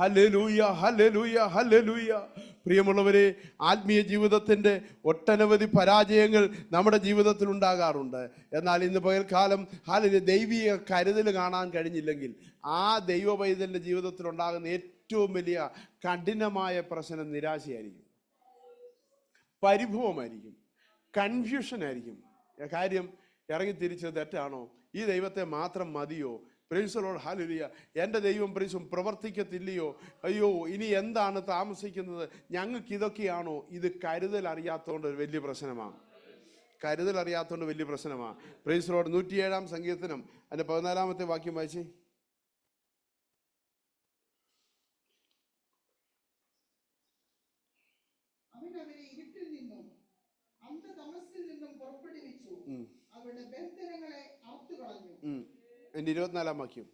Hallelujah, hallelujah, hallelujah. പ്രിയമുള്ളവരെ, ആത്മീയ ജീവിതത്തിൻ്റെ ഒട്ടനവധി പരാജയങ്ങൾ നമ്മുടെ ജീവിതത്തിൽ ഉണ്ടാകാറുണ്ട്. എന്നാൽ ഇന്ന് പകൽക്കാലം ദൈവിക കരുതൽ കാണാൻ കഴിഞ്ഞില്ലെങ്കിൽ ആ ദൈവ പൈതലിൻ്റെ ജീവിതത്തിൽ ഉണ്ടാകുന്ന ഏറ്റവും വലിയ കഠിനമായ പ്രശ്നം നിരാശയായിരിക്കും, പരിഭവമായിരിക്കും, കൺഫ്യൂഷനായിരിക്കും. കാര്യം ഇറങ്ങിത്തിരിച്ചത് തെറ്റാണോ? ഈ ദൈവത്തെ മാത്രം മതിയോ? Price the Lord, hallelujah. എൻ്റെ ദൈവം പ്രൈസും പ്രവർത്തിക്കത്തില്ലയോ? അയ്യോ, ഇനി എന്താണ് താമസിക്കുന്നത്? ഞങ്ങൾക്ക് ഇതൊക്കെയാണോ? ഇത് കരുതൽ അറിയാത്തതുകൊണ്ട് ഒരു വലിയ പ്രശ്നമാണ്. കരുതൽ അറിയാത്തതുകൊണ്ട് വലിയ പ്രശ്നമാണ്. Price the Lord. 107-ാം സങ്കീർത്തനം അതിൻ്റെ 14-ാമത്തെ വാക്യം വായിച്ചേ. എൻ്റെ 24-ാം വാക്യം.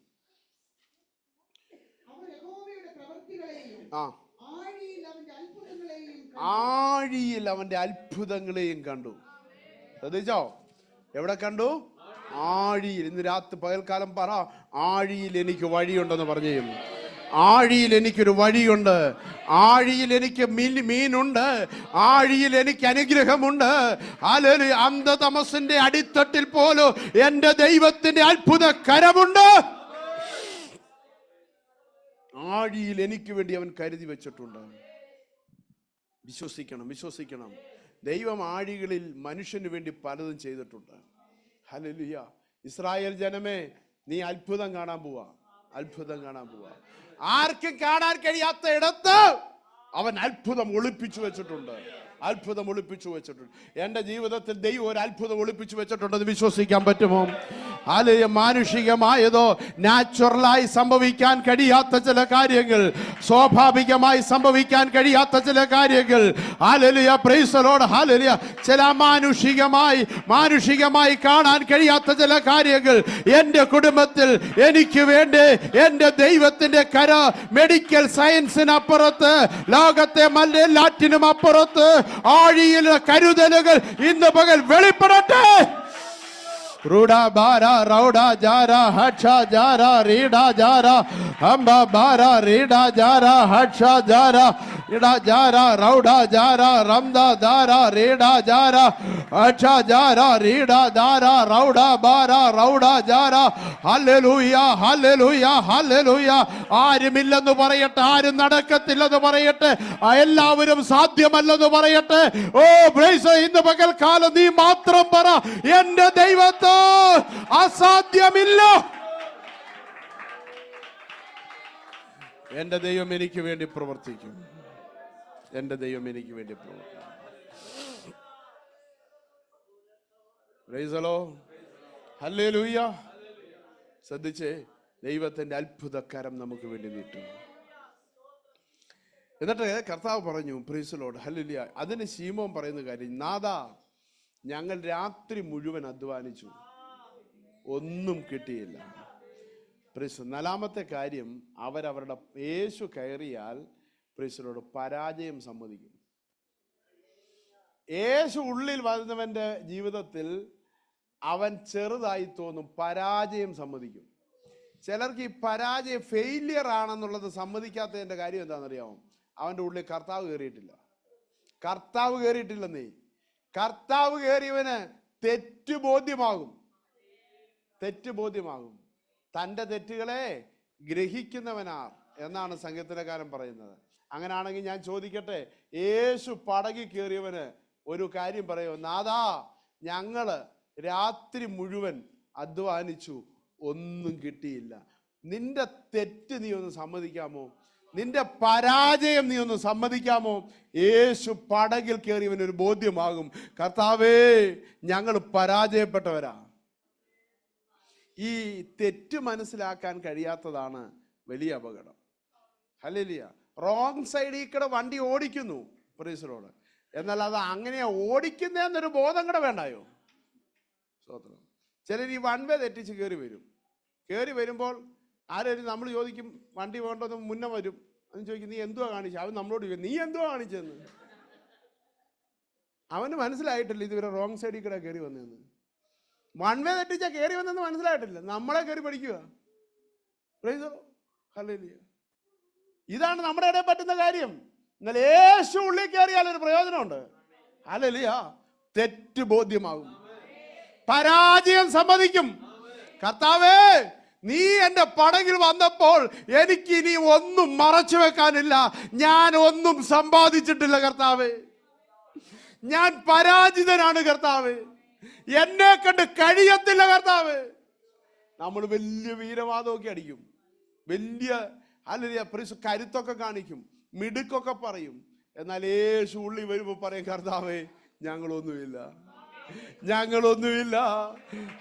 ആഴിയിൽ അവന്റെ അത്ഭുതങ്ങളെയും കണ്ടു. ശ്രദ്ധിച്ചോ? എവിടെ കണ്ടു? ആഴിയിൽ. ഇന്ന് രാത്രി പകൽക്കാലം പറ, ആഴിയിൽ എനിക്ക് വഴിയുണ്ടെന്ന് പറഞ്ഞു. ആഴിയിൽ എനിക്കൊരു വഴിയുണ്ട്, ആഴിയിൽ എനിക്ക് മീനുണ്ട്, ആഴിയിൽ എനിക്ക് അനുഗ്രഹമുണ്ട്. ഹല്ലേലൂയ. അന്ധതമസിന്റെ അടിത്തട്ടിൽ പോലും എൻ്റെ ദൈവത്തിന്റെ അത്ഭുത കരമുണ്ട്. ആഴിയിൽ എനിക്ക് വേണ്ടി അവൻ കരുതി വെച്ചിട്ടുണ്ട്. വിശ്വസിക്കണം, വിശ്വസിക്കണം. ദൈവം ആഴികളിൽ മനുഷ്യന് വേണ്ടി പലതും ചെയ്തിട്ടുണ്ട്. ഹല്ലേലൂയ. ഇസ്രായേൽ ജനമേ, നീ അത്ഭുതം കാണാൻ പോവാ, അത്ഭുതം കാണാൻ പോവാ. ആർക്കും കാണാൻ കഴിയാത്ത ഇടത്ത് അവൻ അത്ഭുതം ഒളിപ്പിച്ചു വെച്ചിട്ടുണ്ട്, അത്ഭുതം ഒളിപ്പിച്ചു വെച്ചിട്ടുണ്ട്. എൻ്റെ ജീവിതത്തിൽ ദൈവം ഒരു അത്ഭുതം ഒളിപ്പിച്ചു വെച്ചിട്ടുണ്ടെന്ന് വിശ്വസിക്കാൻ പറ്റുമോ? ഹല്ലേലൂയ. മാനുഷികമായതോ നാച്ചുറലായി സംഭവിക്കാൻ കഴിയാത്ത ചില കാര്യങ്ങൾ, സ്വാഭാവികമായി സംഭവിക്കാൻ കഴിയാത്ത ചില കാര്യങ്ങൾ, hallelujah, praise the Lord, hallelujah, ചില മാനുഷികമായി കാണാൻ കഴിയാത്ത ചില കാര്യങ്ങൾ എൻ്റെ കുടുംബത്തിൽ എനിക്ക് വേണ്ടി എൻ്റെ ദൈവത്തിന്റെ കര മെഡിക്കൽ സയൻസിനപ്പുറത്ത്, ലോകത്തെ എല്ലാറ്റിനും അപ്പുറത്ത് ആഴിയിലെ കരുതലുകൾ ഇന്ന് പകൽ വെളിപ്പെടട്ടെ. रूडा बारा रौडा जारा हर्षा जारा रीडा जारा हम्बा बारा रीडा जारा हर्षा जारा रीडा जारा रौडा जारा रमदा दारा रीडा जारा हर्षा जारा रीडा दारा रौडा बारा रौडा जारा ഹല്ലേലൂയ, ഹല്ലേലൂയ, ഹല്ലേലൂയ. ആരുമില്ലെന്ന് പറയട്ടെ, ആരും നടക്കത്തില്ലെന്ന് പറയട്ടെ, എല്ലാവരും സാധ്യമല്ലെന്ന് പറയട്ടെ. ഓ പ്രൈസ്, ഇന്ന് പകൽക്കാലം നീ മാത്രം പറ, എൻ്റെ ദൈവത്തെ അസാധ്യമില്ല. എൻ്റെ ദൈവം എനിക്ക് വേണ്ടി പ്രവർത്തിക്കും, എൻ്റെ ദൈവം എനിക്ക് വേണ്ടി പ്രവർത്തിക്കും. Price the Lord, hallelujah. ശ്രദ്ധിച്ചേ, ദൈവത്തിന്റെ അത്ഭുതകരം നമുക്ക് വേണ്ടി നീട്ടും. എന്നിട്ട് കർത്താവ് പറഞ്ഞു, പ്രൈസ് ലോർഡ്, ഹല്ലേലൂയ. അതിന് ശീമോൻ പറയുന്ന കാര്യം, നാഥാ, ഞങ്ങൾ രാത്രി മുഴുവൻ അധ്വാനിച്ചു, ഒന്നും കിട്ടിയില്ല. നാലാമത്തെ കാര്യം, അവരവരുടെ യേശു കയറിയാൽ പ്രൈസ് ലോർഡ് പരാജയം സമ്മതിക്കും. യേശു ഉള്ളിൽ വരുന്നവന്റെ ജീവിതത്തിൽ അവൻ ചെറുതായി തോന്നും, പരാജയം സമ്മതിക്കും. ചിലർക്ക് ഈ പരാജയം ഫെയിലിയർ ആണെന്നുള്ളത് സമ്മതിക്കാത്തതിന്റെ കാര്യം എന്താണെന്നറിയാമോ? അവന്റെ ഉള്ളിൽ കർത്താവ് കയറിയിട്ടില്ല. കർത്താവ് കയറിയിട്ടില്ലെന്നേ. കർത്താവ് കയറിയവന് തെറ്റുബോധ്യമാകും. തൻ്റെ തെറ്റുകളെ ഗ്രഹിക്കുന്നവനാർ എന്നാണ് സംഗീതകാരൻ പറയുന്നത്. അങ്ങനെയാണെങ്കിൽ ഞാൻ ചോദിക്കട്ടെ, യേശു പടകിൽ കയറിയവന് ഒരു കാര്യം പറയുമോ? നാഥാ, ഞങ്ങള് രാത്രി മുഴുവൻ അധ്വാനിച്ചു, ഒന്നും കിട്ടിയില്ല. നിന്റെ തെറ്റ് നീ ഒന്ന് സമ്മതിക്കാമോ? നിന്റെ പരാജയം നീ ഒന്ന് സമ്മതിക്കാമോ? യേശു പടകിൽ കയറിയവന് ഒരു ബോധ്യമാകും, കർത്താവേ, ഞങ്ങൾ പരാജയപ്പെട്ടവരാ. ഈ തെറ്റ് മനസ്സിലാക്കാൻ കഴിയാത്തതാണ് വലിയ അപകടം. ഹല്ലേലൂയ. റോങ് സൈഡിൽ കൂടെ വണ്ടി ഓടിക്കുന്നു, പ്രൈസ് ലോർഡ്. എന്നാൽ അത് അങ്ങനെയാ ഓടിക്കുന്നതെന്നൊരു ബോധം കൂടെ വേണ്ടായോ? സ്തോത്രം. ചിലർ ഈ വൺ വേ തെറ്റിച്ച് കയറി വരുമ്പോൾ ആരും നമ്മൾ ചോദിക്കും, വണ്ടി വേണ്ടത് മുന്നേ വരും. അത് ചോദിക്കും, നീ എന്തുവാ കാണിച്ചു? അവൻ നമ്മളോട് ചോദിക്കും, നീ എന്തുവാ കാണിച്ചെന്ന്. അവന് മനസ്സിലായിട്ടില്ല ഇതുവരെ റോങ് സൈഡിൽ കൂടെ കയറി വന്നതെന്ന്. വൺ വേ തെറ്റിച്ചാൽ കയറി വന്നെന്ന് മനസ്സിലായിട്ടില്ല, നമ്മളെ കയറി പഠിക്കുക. ഹല്ലേലൂയ. ഇതാണ് നമ്മുടെ ഇടയിൽ പറ്റുന്ന കാര്യം. എന്നാൽ യേശു ഉള്ളിൽ കയറിയാൽ ഒരു പ്രയോജനമുണ്ട്. ഹല്ലേലൂയ. തെറ്റ് ബോധ്യമാകും, പരാജയം സമ്മതിക്കും. കർത്താവേ, നീ എന്റെ പടകിൽ വന്നപ്പോൾ എനിക്ക് ഇനി ഒന്നും മറച്ചു വെക്കാനില്ല. ഞാൻ ഒന്നും സമ്പാദിച്ചിട്ടില്ല കർത്താവേ. ഞാൻ പരാജിതനാണ് കർത്താവേ. എന്നെ കണ്ട് കഴിയത്തില്ല കർത്താവേ. നമ്മൾ വലിയ വീരവാദമൊക്കെ അടിക്കും, വലിയ കരുത്തൊക്കെ കാണിക്കും, മിടുക്കൊക്കെ പറയും. എന്നാൽ യേശു ഉള്ളി വരുമ്പോൾ പറയും, കർത്താവേ, ഞങ്ങളൊന്നുമില്ല.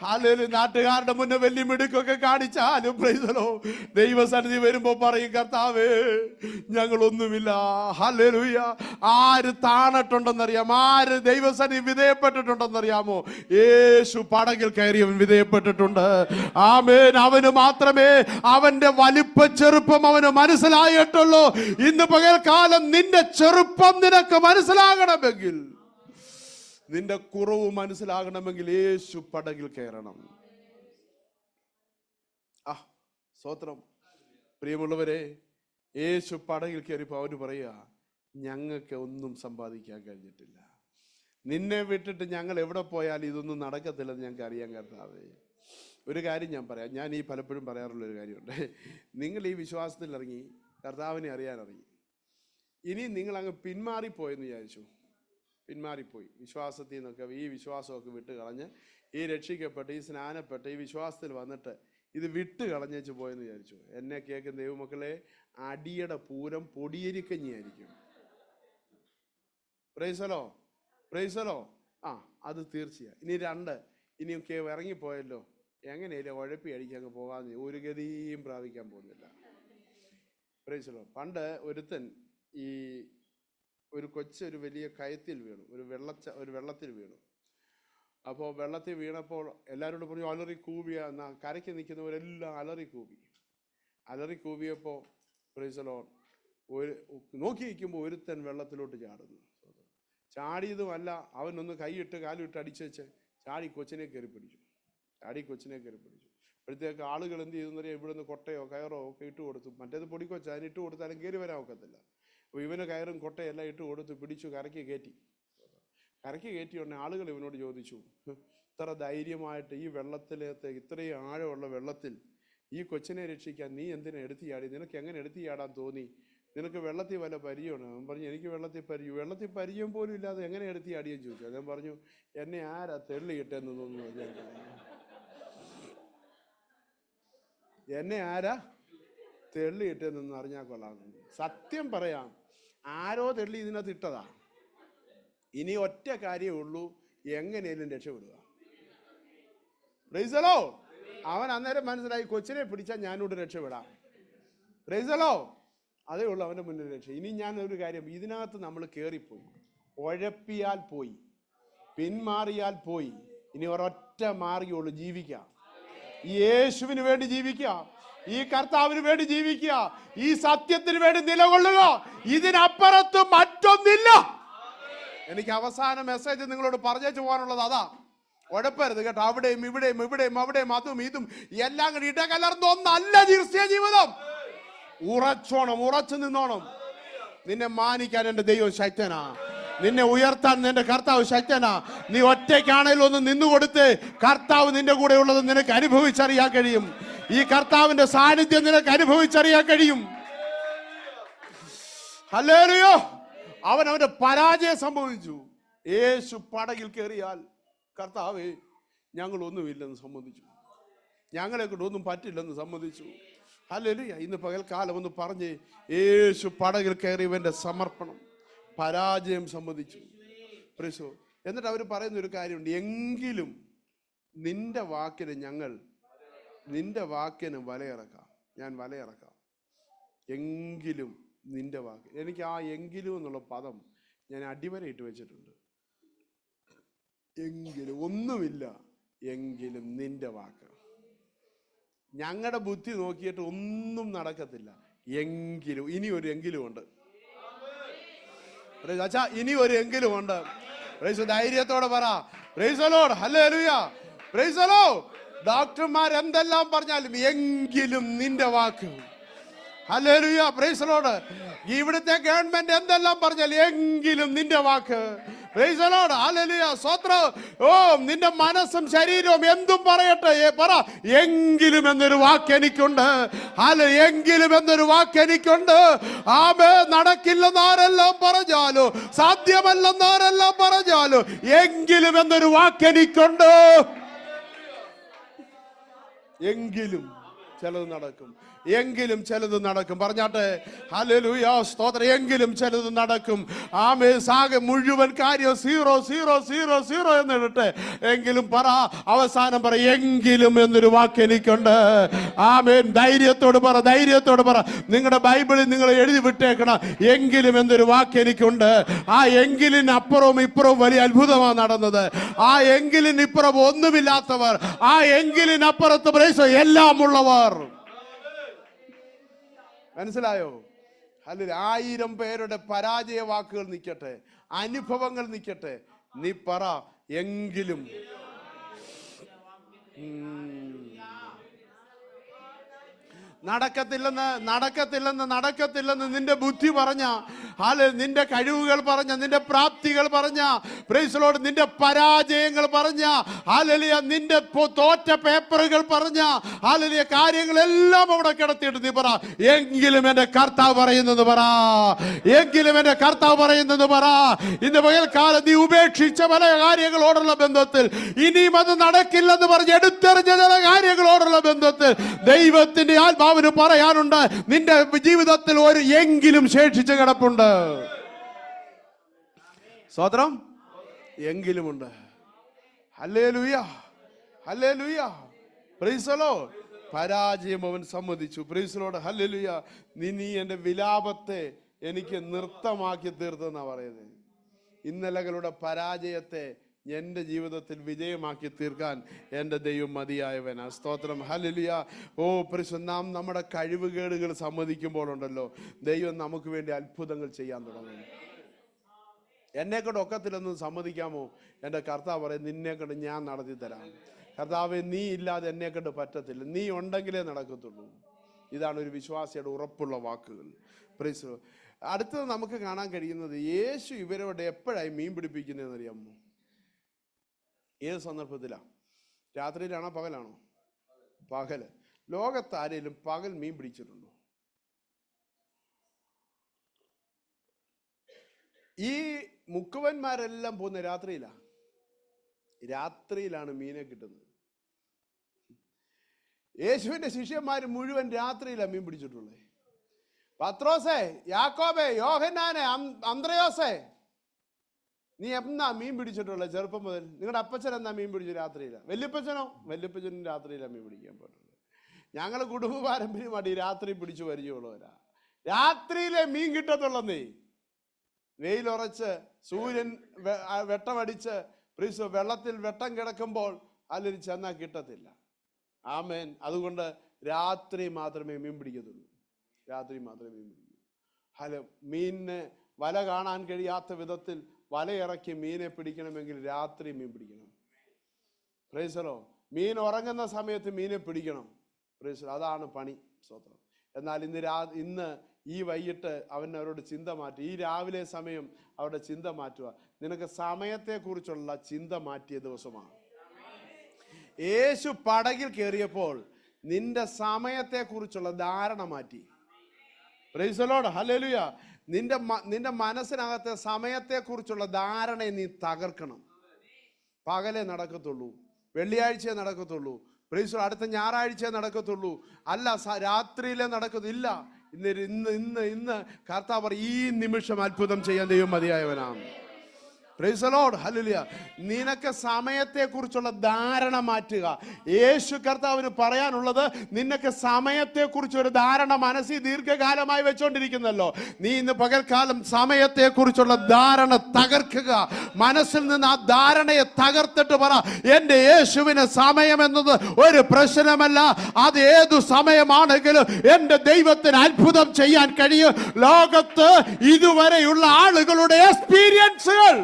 ഹല്ലേലൂയ. നാട്ടുകാരുടെ മുന്നേ വലിയ മിടുക്കൊക്കെ കാണിച്ചാലും പ്രൈസലോ, ദൈവസന്നിധി വരുമ്പോ പറയും, കർത്താവേ, ഞങ്ങളൊന്നുമില്ല. ഹല്ലേലൂയ. ആര് താണിട്ടുണ്ടെന്നറിയാമോ? ആര് ദൈവസന്നിധി വിധേയപ്പെട്ടിട്ടുണ്ടെന്നറിയാമോ? യേശു പടകിൽ കയറിയവൻ വിധേയപ്പെട്ടിട്ടുണ്ട്. ആമേൻ. അവന് മാത്രമേ അവന്റെ വലിപ്പ ചെറുപ്പം അവന് മനസ്സിലായിട്ടുള്ളൂ. ഇന്ന് പകൽക്കാലം നിന്റെ ചെറുപ്പം നിനക്ക് മനസ്സിലാകണമെങ്കിൽ, നിന്റെ കുറവ് മനസ്സിലാകണമെങ്കിൽ യേശു പടകിൽ കയറണം. സ്തോത്രം. പ്രിയമുള്ളവരെ, യേശു പടകിൽ കയറിയപ്പോൾ അവന് പറയുക, ഞങ്ങൾക്ക് ഒന്നും സമ്പാദിക്കാൻ കഴിഞ്ഞിട്ടില്ല. നിന്നെ വിട്ടിട്ട് ഞങ്ങൾ എവിടെ പോയാലും ഇതൊന്നും നടക്കത്തില്ലെന്ന് ഞങ്ങൾക്ക് അറിയാൻ. കർത്താവേ, ഒരു കാര്യം ഞാൻ പറയാം. ഞാൻ ഈ പലപ്പോഴും പറയാറുള്ളൊരു കാര്യമുണ്ട്. നിങ്ങൾ ഈ വിശ്വാസത്തിൽ ഇറങ്ങി, കർത്താവിനെ അറിയാനിറങ്ങി, ഇനി നിങ്ങൾ അങ്ങ് പിന്മാറിപ്പോയെന്ന് വിചാരിച്ചു. പിന്മാറിപ്പോയി വിശ്വാസത്തിൽ നിന്നൊക്കെ, ഈ വിശ്വാസമൊക്കെ വിട്ട് കളഞ്ഞ്, ഈ രക്ഷിക്കപ്പെട്ട്, ഈ സ്നാനപ്പെട്ട്, ഈ വിശ്വാസത്തിൽ വന്നിട്ട് ഇത് വിട്ട് കളഞ്ഞേച്ച് പോയെന്ന് വിചാരിച്ചു. എന്നെ കേൾക്കുന്ന ദൈവമക്കളെ, അടിയുടെ പൂരം പൊടിയരിക്കഞ്ഞിയായിരിക്കും. പ്രൈസലോ. അത് തീർച്ചയാണ്. ഇനിയൊക്കെ ഇറങ്ങിപ്പോയല്ലോ, എങ്ങനെയല്ലേ ഉഴപ്പി അടിക്കാൻ അങ്ങ് പോകാതെ ഒരു ഗതിയും പ്രാപിക്കാൻ പോകുന്നില്ല. പ്രൈസലോ. പണ്ട് ഒരുത്തൻ ഒരു കൊച്ചൊരു വലിയ കയത്തിൽ വീണു, ഒരു വെള്ളത്തിൽ വീണു. അപ്പോൾ വെള്ളത്തിൽ വീണപ്പോൾ എല്ലാവരോടും പറഞ്ഞു, അലറി കൂവിയ. കരയ്ക്ക് നിൽക്കുന്നവരെല്ലാം അലറി കൂവിയപ്പോൾ പ്രൈസലോ, നോക്കി നിൽക്കുമ്പോൾ ഒരുത്തൻ വെള്ളത്തിലോട്ട് ചാടുന്നു. ചാടിയതുമല്ല, അവനൊന്ന് കൈയിട്ട് കാലിട്ട് അടിച്ചേച്ച് ചാടി കൊച്ചിനെ കയറി പിടിച്ചു. അപ്പോഴത്തേക്ക് ആളുകൾ എന്ത് ചെയ്തെന്ന് പറയാം, ഇവിടുന്ന് കൊട്ടയോ കയറോ ഒക്കെ ഇട്ട് കൊടുത്തു. മറ്റേത് പൊടിക്കൊച്ച, അതിന് ഇട്ട് കൊടുത്താലും കയറി വരാൻ ഒക്കത്തില്ല. അപ്പോൾ ഇവന് കയറും കൊട്ടയെല്ലാം ഇട്ട് കൊടുത്ത് പിടിച്ചു കരയ്ക്ക് കയറ്റി ഉടനെ ആളുകൾ ഇവനോട് ചോദിച്ചു, ഇത്ര ധൈര്യമായിട്ട് ഈ വെള്ളത്തിലത്തെ, ഇത്രയും ആഴമുള്ള വെള്ളത്തിൽ ഈ കൊച്ചിനെ രക്ഷിക്കാൻ നീ എന്തിനാ എടുത്തു ചാടി? നിനക്ക് എങ്ങനെ എടുത്തു ചാടാൻ തോന്നി? നിനക്ക് വെള്ളത്തിൽ വല്ല പരിചയമാണ്? അവൻ പറഞ്ഞു, എനിക്ക് വെള്ളത്തിൽ പരിചയം പോലും ഇല്ലാതെ എങ്ങനെ എടുത്തു ചാടിയെന്ന് ചോദിച്ചു. അദ്ദേഹം പറഞ്ഞു, എന്നെ ആരാ തെള്ളിയിട്ടെന്ന് തോന്നുന്നു, എന്നെ ആരാ തെള്ളിയിട്ടെന്ന് അറിഞ്ഞാൽ കൊള്ളാം. സത്യം പറയാം, ആരോ തെള്ളി ഇതിനകത്ത് ഇട്ടതാ. ഇനി ഒറ്റ കാര്യമേ ഉള്ളൂ, എങ്ങനെയും രക്ഷപ്പെടുക. Praise the lord. അവൻ അന്നേരം മനസ്സിലായി, കൊച്ചിനെ പിടിച്ചാൽ ഞാനോട് രക്ഷപ്പെടാം. പ്രൈസലോ, അതേ ഉള്ളൂ അവൻ്റെ മുന്നിൽ രക്ഷ. ഇനി ഞാൻ ഒരു കാര്യം, ഇതിനകത്ത് നമ്മൾ കയറിപ്പോയി, ഉഴപ്പിയാൽ പോയി, പിന്മാറിയാൽ പോയി. ഇനി ഒരൊറ്റ മാർഗ്ഗമുള്ളൂ, ജീവിക്കാം. യേശുവിന് വേണ്ടി ജീവിക്കുക, ഈ കർത്താവിന് വേണ്ടി ജീവിക്കുക, ഈ സത്യത്തിന് വേണ്ടി നിലകൊള്ളുക. ഇതിനപ്പുറത്ത് മറ്റൊന്നില്ല. എനിക്ക് അവസാന മെസ്സേജ് നിങ്ങളോട് പറഞ്ഞു പോകാനുള്ളത് അതാ. ഉഴപ്പരുത് കേട്ടോ. അവിടെയും ഇവിടെയും അവിടെയും അതും ഇതും എല്ലാം കൂടി ഇടകലർന്ന ഒന്നല്ല ക്രിസ്ത്യ ജീവിതം. ഉറച്ചോണം, ഉറച്ചു നിന്നോണം. നിന്നെ മാനിക്കാൻ എൻ്റെ ദൈവം ശക്തനാ, നിന്നെ ഉയർത്താൻ നിന്റെ കർത്താവ് ശക്തനാ. നീ ഒറ്റയ്ക്കാണേലും ഒന്ന് നിന്നുകൊടുത്ത് കർത്താവ് നിന്റെ കൂടെ ഉള്ളത് നിനക്ക് അനുഭവിച്ചറിയാൻ കഴിയും. ഈ കർത്താവിന്റെ സാന്നിധ്യം നിനക്ക് അനുഭവിച്ചറിയാൻ കഴിയും. ഹല്ലേലൂയ. അവന്റെ പരാജയം സംഭവിച്ചു. യേശു പടകിൽ കയറിയാൽ, കർത്താവേ ഞങ്ങളൊന്നുമില്ലെന്ന് സമ്മതിച്ചു, ഞങ്ങളെ കൊണ്ട് ഒന്നും പറ്റില്ലെന്ന് സമ്മതിച്ചു. ഹല്ലേലൂയ. ഇന്ന് പകൽക്കാലം ഒന്ന് പറഞ്ഞ്, യേശു പടകിൽ കയറിയവന്റെ സമർപ്പണം, പരാജയം സമ്മതിച്ചു. പ്രേസോ. എന്നിട്ട് അവർ പറയുന്ന ഒരു കാര്യമുണ്ട്, എങ്കിലും നിന്റെ വാക്കിന് നിന്റെ വാക്കിന് വലയിറക്കാം, ഞാൻ വലയിറക്കാം. എങ്കിലും നിന്റെ വാക്ക്. എനിക്ക് ആ എങ്കിലും എന്നുള്ള പദം ഞാൻ അടിവരയിട്ട് വെച്ചിട്ടുണ്ട്. എങ്കിലും, ഒന്നുമില്ല, എങ്കിലും നിന്റെ വാക്ക്. ഞങ്ങളുടെ ബുദ്ധി നോക്കിയിട്ട് ഒന്നും നടക്കത്തില്ല. എങ്കിലും, ഇനി ഒരു എങ്കിലും ഉണ്ട്. ഇനി ഒരു എങ്കിലും ഉണ്ട്. ധൈര്യത്തോടെ പറ, praise the Lord, hallelujah, praise the lord. ഡോക്ടർമാർ എന്തെല്ലാം പറഞ്ഞാലും എങ്കിലും നിന്റെ വാക്ക്. Hallelujah, praise the lord. ഇവിടുത്തെ ഗവൺമെന്റ് എന്തെല്ലാം പറഞ്ഞാലും എങ്കിലും നിന്റെ വാക്ക്. പ്രൈസ് ദി ലോർഡ്, ഹല്ലേലൂയ, സ്തോത്രം. ഓ, നിന്റെ മനസ്സും ശരീരവും എന്തും പറയട്ടെ, പറ, എങ്കിലും എന്നൊരു വാക്ക് എനിക്കുണ്ട്. എങ്കിലും എന്നൊരു വാക്ക് എനിക്കുണ്ട്. ആമേ. നടക്കില്ലെന്നാരെല്ലാം പറഞ്ഞാലോ, സാധ്യമല്ലെന്നാരെല്ലാം പറഞ്ഞാലോ, എങ്കിലും എന്നൊരു വാക്ക് എനിക്കുണ്ട്. എങ്കിലും ചിലത് നടക്കും, എങ്കിലും ചിലത് നടക്കും. പറഞ്ഞാട്ടെ, ഹല്ലേലൂയ, സ്തോത്രം. എങ്കിലും ചിലത് നടക്കും. ആമേ. സാഗ മുഴുവൻ കാര്യം 0 0 0 0 എന്നിടട്ടെ, എങ്കിലും പറ, അവസാനം പറ, എങ്കിലും എന്നൊരു വാക്ക് എനിക്കുണ്ട്. ആമേൻ. ധൈര്യത്തോട് പറ, ധൈര്യത്തോട് പറ. നിങ്ങളുടെ ബൈബിളിൽ നിങ്ങൾ എഴുതി വിട്ടേക്കണം, എങ്കിലും എന്നൊരു വാക്ക് എനിക്കുണ്ട്. ആ എങ്കിലിന് അപ്പുറവും ഇപ്പുറവും വലിയ അത്ഭുതമാണ് നടന്നത്. ആ എങ്കിലിന് ഇപ്പുറം ഒന്നുമില്ലാത്തവർ, ആ എങ്കിലിനപ്പുറത്ത് എല്ലാം ഉള്ളവർ. മനസ്സിലായോ? അല്ല, 1000 പേരുടെ പരാജയ വാക്കുകൾ നിൽക്കട്ടെ, അനുഭവങ്ങൾ നിൽക്കട്ടെ, നീ പറ, എങ്കിലും. നടക്കത്തില്ലെന്ന് നിന്റെ ബുദ്ധി പറഞ്ഞ, നിന്റെ കഴിവുകൾ പറഞ്ഞ, നിന്റെ പ്രാപ്തികൾ പറഞ്ഞ, പ്രൈസ് ദി ലോർഡ്, നിന്റെ പരാജയങ്ങൾ പറഞ്ഞ, ഹല്ലേലൂയ, നിന്റെ തോറ്റ പേപ്പറുകൾ പറഞ്ഞ, ഹല്ലേലൂയ, കാര്യങ്ങളെല്ലാം അവിടെ കിടത്തിയിട്ട് നീ പറ, എങ്കിലും എന്റെ കർത്താവ് പറയുന്നെന്ന് പറ, എങ്കിലും എന്റെ കർത്താവ് പറയുന്നെന്ന് പറ. ഇന്ന് പകൽക്കാലം നീ ഉപേക്ഷിച്ച പല കാര്യങ്ങളോടുള്ള ബന്ധത്തിൽ, ഇനിയും അത് നടക്കില്ലെന്ന് പറഞ്ഞ് എടുത്തെറിഞ്ഞ ചില കാര്യങ്ങളോടുള്ള ബന്ധത്തിൽ ദൈവത്തിന്റെ ആത്മാവ് പറയാനുണ്ട്, നിന്റെ ജീവിതത്തിൽ ഒരു എങ്കിലും ശേഷിച്ച് കിടപ്പുണ്ട്. സ്തോത്രം. എങ്കിലുമുണ്ട്. Hallelujah, hallelujah, praise the lord. പരാജയം അവൻ സമ്മതിച്ചു. Praise the Lord, hallelujah. നീ എന്റെ വിലാപത്തെ എനിക്ക് നൃത്തമാക്കി തീർത്തെന്നാ പറയുന്നത്. ഇന്നലകളുടെ പരാജയത്തെ എൻ്റെ ജീവിതത്തിൽ വിജയമാക്കി തീർക്കാൻ എൻ്റെ ദൈവം മതിയായവനാ. സ്തോത്രം. ഹല്ലേലൂയ. ഓ, നാം നമ്മുടെ കഴിവുകേടുകൾ സമ്മതിക്കുമ്പോഴുണ്ടല്ലോ, ദൈവം നമുക്ക് വേണ്ടി അത്ഭുതങ്ങൾ ചെയ്യാൻ തുടങ്ങും. എന്നെക്കൊണ്ട് ഒക്കത്തില്ലെന്ന് സമ്മതിക്കാമോ? എൻ്റെ കർത്താവ് പറയും, നിന്നെക്കൊണ്ട് ഞാൻ നടത്തി തരാം. കർത്താവേ, നീ ഇല്ലാതെ എന്നെക്കൊണ്ട് പറ്റത്തില്ല, നീ ഉണ്ടെങ്കിലേ നടക്കത്തുള്ളൂ. ഇതാണ് ഒരു വിശ്വാസിയുടെ ഉറപ്പുള്ള വാക്കുകൾ. പ്രൈസ്. അടുത്തത് നമുക്ക് കാണാൻ കഴിയുന്നത്, യേശു ഇവരോട് എപ്പോഴായി മീൻ പിടിപ്പിക്കുന്നതെന്ന് അറിയാമോ? ഏത് സന്ദർഭത്തിലാണ്? രാത്രിയിലാണോ പകലാണോ? പകല്. ലോകത്താരേലും പകൽ മീൻ പിടിച്ചിട്ടുണ്ടോ? ഈ മുക്കുവന്മാരെല്ലാം പോകുന്ന രാത്രിയിലാണ് മീനെ കിട്ടുന്നത്. യേശുവിന്റെ ശിഷ്യന്മാർ മുഴുവൻ രാത്രിയിലാണ് മീൻ പിടിച്ചിട്ടുള്ളത്. പത്രോസേ, യാക്കോബേ, യോഹന്നാനെ, അന്ത്രയോസേ, നീ എന്നാ മീൻ പിടിച്ചിട്ടുള്ള ചെറുപ്പം മുതൽ? നിങ്ങളുടെ അപ്പച്ചൻ എന്നാ മീൻ പിടിച്ചു? രാത്രിയില്ല. വല്യപ്പച്ചനോ? വല്യപ്പച്ചനും രാത്രിയിലാണ് മീൻ പിടിക്കാൻ പോയിട്ടുള്ളത്. ഞങ്ങൾ കുടുംബ പാരമ്പര്യമായിട്ട് ഈ രാത്രി പിടിച്ചു പരിചയമുള്ളവരാ. രാത്രിയിലെ മീൻ കിട്ടത്തുള്ളന്നേ. വെയിലുറച്ച് സൂര്യൻ വെട്ടമടിച്ച് വെള്ളത്തിൽ വെട്ടം കിടക്കുമ്പോൾ അതിൽ ചെന്നാൽ കിട്ടത്തില്ല. ആമേൻ. അതുകൊണ്ട് രാത്രി മാത്രമേ മീൻ പിടിക്കത്തുള്ളൂ. രാത്രി മാത്രമേ മീൻ പിടിക്കൂ. മീനിന് വല കാണാൻ കഴിയാത്ത വിധത്തിൽ വലയിറക്കി മീനെ പിടിക്കണമെങ്കിൽ രാത്രി മീൻ പിടിക്കണം. Price the Lord. മീൻ ഉറങ്ങുന്ന സമയത്ത് മീനെ പിടിക്കണം. Price the Lord. അതാണ് പണി. സ്തോത്രം. എന്നാൽ ഇന്ന് ഈ വൈകിട്ട് അവരോട് ചിന്ത മാറ്റി. ഈ രാവിലെ സമയം അവരുടെ ചിന്ത മാറ്റുക. നിനക്ക് സമയത്തെക്കുറിച്ചുള്ള ചിന്ത മാറ്റിയ ദിവസമാണ്. യേശു പടകിൽ കയറിയപ്പോൾ നിന്റെ സമയത്തെക്കുറിച്ചുള്ള ധാരണ മാറ്റി. Price the Lord. ഹല്ലേലൂയ. നിന്റെ മനസ്സിനകത്തെ സമയത്തെക്കുറിച്ചുള്ള ധാരണയെ നീ തകർക്കണം. പകലേ നടക്കത്തുള്ളൂ, വെള്ളിയാഴ്ചയെ നടക്കത്തുള്ളൂ, പ്രൈസ് ദി ലോർഡ്, അടുത്ത ഞായറാഴ്ചയെ നടക്കത്തുള്ളൂ, അല്ല രാത്രിയിലെ നടക്കത്തില്ല. ഇന്ന് കർത്താവ് ഈ നിമിഷം അത്ഭുതം ചെയ്യാൻ ദൈവം മതിയായവനാണ്. Praise the Lord. ഹല്ലേലൂയ. നിനക്ക് സമയത്തെക്കുറിച്ചുള്ള ധാരണ മാറ്റുക. യേശു കർത്താവിന് പറയാനുള്ളത്, നിനക്ക് സമയത്തെക്കുറിച്ച് ഒരു ധാരണ മനസ്സിൽ ദീർഘകാലമായി വെച്ചോണ്ടിരിക്കുന്നല്ലോ. നീ ഇന്ന് പകൽക്കാലം സമയത്തെക്കുറിച്ചുള്ള ധാരണ തകർക്കുക. മനസ്സിൽ നിന്ന് ആ ധാരണയെ തകർത്തിട്ട് പറ, എന്റെ യേശുവിന് സമയമെന്നത് ഒരു പ്രശ്നമല്ല. അത് ഏതു സമയമാണെങ്കിലും എന്റെ ദൈവത്തിന് അത്ഭുതം ചെയ്യാൻ കഴിയും. ലോകത്ത് ഇതുവരെയുള്ള ആളുകളുടെ എക്സ്പീരിയൻസുകൾ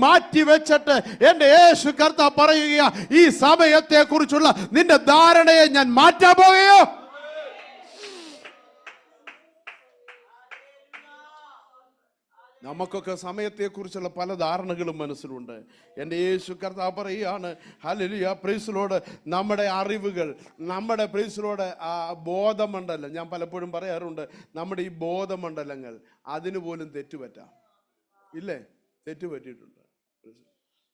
മാറ്റി വെച്ചിട്ട് എന്റെ യേശു കർത്താവ് പറയുക, ഈ സമയത്തെ കുറിച്ചുള്ള നിന്റെ ധാരണയെ ഞാൻ മാറ്റാൻ പോകുകയോ. നമുക്കൊക്കെ സമയത്തെക്കുറിച്ചുള്ള പല ധാരണകളും മനസ്സിലുണ്ട്. എൻ്റെ യേശു കർത്താവ് പറയുകയാണ്, ഹല്ലേലൂയ, പ്രൈസ് ദി ലോർഡ്, നമ്മുടെ അറിവുകൾ, നമ്മുടെ പ്രൈസ് ദി ലോർഡ് ബോധമണ്ഡലം, ഞാൻ പലപ്പോഴും പറയാറുണ്ട്, നമ്മുടെ ഈ ബോധമണ്ഡലങ്ങൾ അതിന് പോലും തെറ്റുപറ്റാം. ഇല്ലേ? തെറ്റുപറ്റിയിട്ടുണ്ട്.